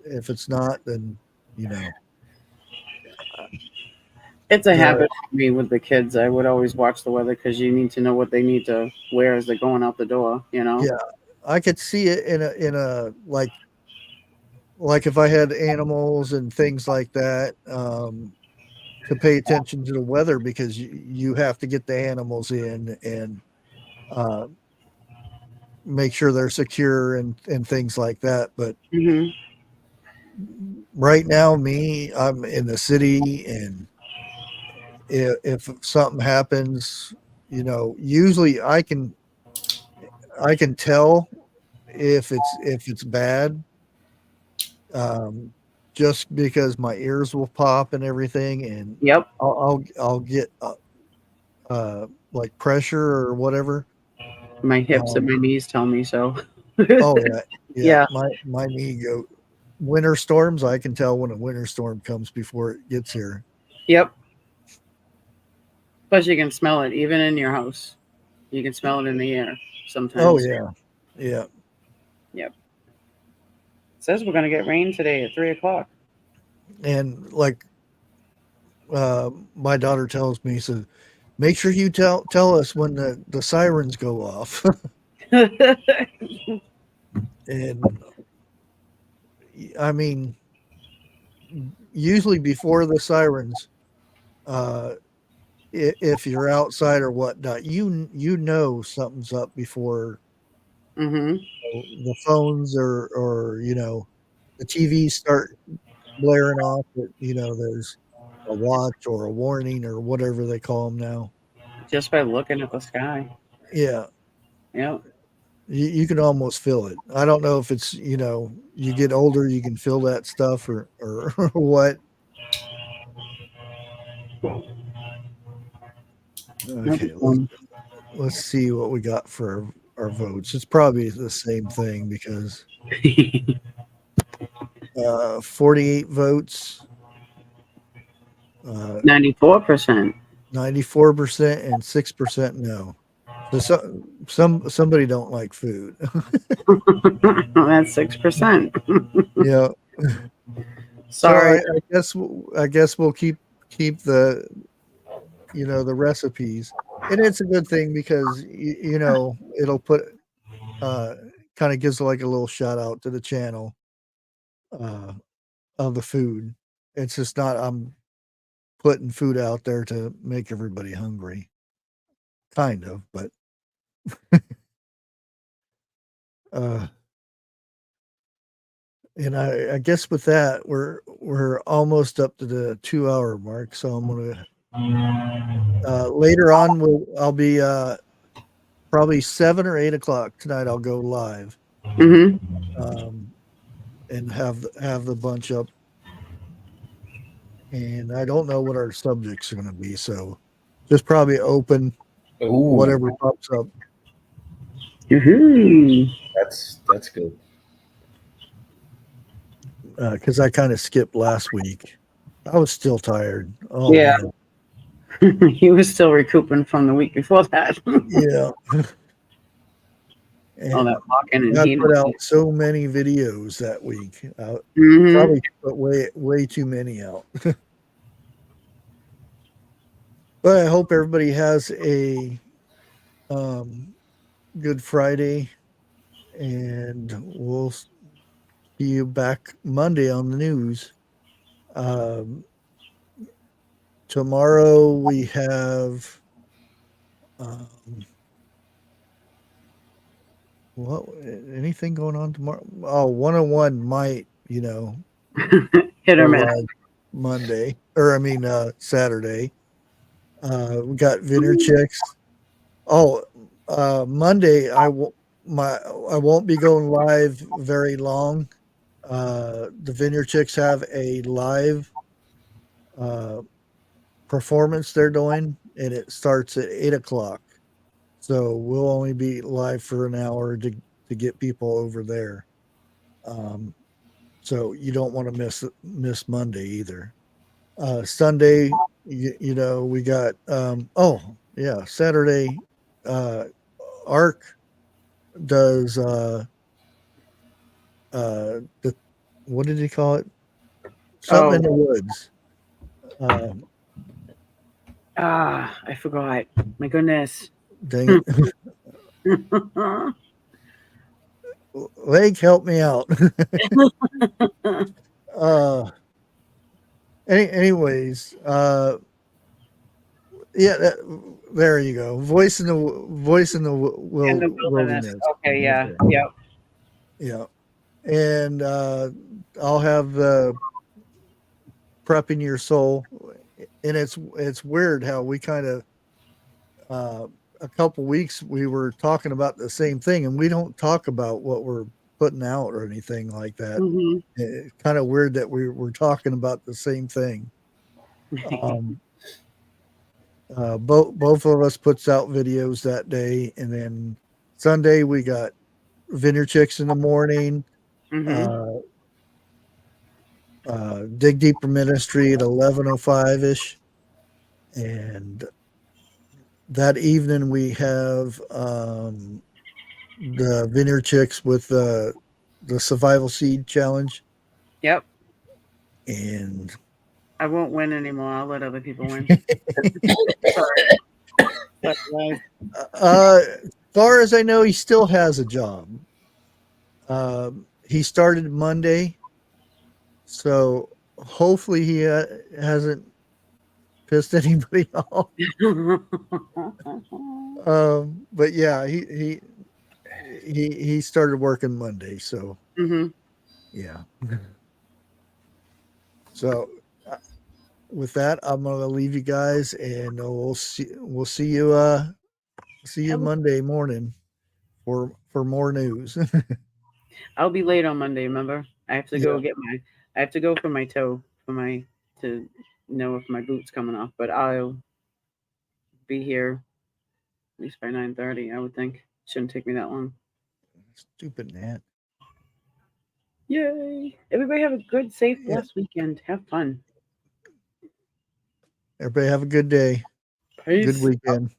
If it's not, then you know. It's a Yeah. habit for me with the kids. I would always watch the weather because you need to know what they need to wear as they're going out the door. You know. Yeah, I could see it in a like if I had animals and things like that, to pay attention to the weather because you have to get the animals in and uh, make sure they're secure and things like that. But right now, I'm in the city, and if something happens, usually I can tell if it's bad, just because my ears will pop and everything, and Yep. I'll get like pressure or whatever. My hips and my knees tell me so. Oh yeah, Yeah. My knee go. Winter storms, I can tell when a winter storm comes before it gets here. Yep. Plus, you can smell it even in your house. You can smell it in the air sometimes. Oh yeah, yeah. Yep. It says we're gonna get rain today at 3:00. And like my daughter tells me, so make sure you tell us when the sirens go off. And I mean, usually before the sirens, if you're outside or whatnot, you know something's up before the phones or the TVs start blaring off that there's a watch or a warning or whatever they call them now. Just by looking at the sky. Yeah. Yep. You can almost feel it. I don't know if it's you get older, you can feel that stuff or what. Okay, let's see what we got for our votes. It's probably the same thing because 48 votes, 94%, 94%, and 6% no. So somebody don't like food. That's 6%. Yeah. Sorry. So I guess we'll keep the the recipes, and it's a good thing because it'll put kind of gives like a little shout out to the channel of the food. It's just not I'm putting food out there to make everybody hungry, kind of, but and I guess with that we're almost up to the 2-hour mark, so I'm gonna later on I'll be probably 7 or 8 o'clock tonight. I'll go live and have the bunch up, and I don't know what our subjects are going to be, so just probably open whatever pops up. That's good. Because I kind of skipped last week. I was still tired. Oh yeah. Man. He was still recouping from the week before that. Yeah. And that walking and I heat. put out so many videos that week. Probably put way too many out. But I hope everybody has a good Friday, and we'll see you back Monday on the news. Tomorrow we have what anything going on tomorrow? Oh, 101 might, hit or miss. Monday, or I mean Saturday. We got Vineyard Chicks. Oh, Monday I won't be going live very long. The Vineyard Chicks have a live performance they're doing, and it starts at 8 o'clock. So we'll only be live for an hour to get people over there. So you don't want to miss Monday either. Sunday, we got Saturday. Arc does what did he call it? Something in the woods. I forgot. My goodness. Dang it. Lake, help me out. Anyways, yeah, there you go. Voice in the wilderness. Okay, yeah, yep. Yeah. And I'll have the prepping your soul. And it's weird how we kind of a couple weeks we were talking about the same thing, and we don't talk about what we're putting out or anything like that. Mhm. It's kind of weird that we're talking about the same thing. Both of us puts out videos that day, and then Sunday we got Vineyard Chicks in the morning. Mhm. Dig Deeper Ministry at 11:05 ish, and that evening we have the Vineyard Chicks with the Survival Seed Challenge. Yep. And I won't win anymore. I'll let other people win. Far as I know, he still has a job. He started Monday, so hopefully he hasn't pissed anybody off. But yeah, he started working Monday, so yeah. So with that, I'm gonna leave you guys, and we'll see you Monday morning for more news. I'll be late on Monday, remember? I have to go for my toe to know if my boot's coming off, but I'll be here at least by 9:30, I would think. Shouldn't take me that long. Stupid Nat. Yay. Everybody have a good, safe, blessed weekend. Have fun. Everybody have a good day. Peace. Good weekend.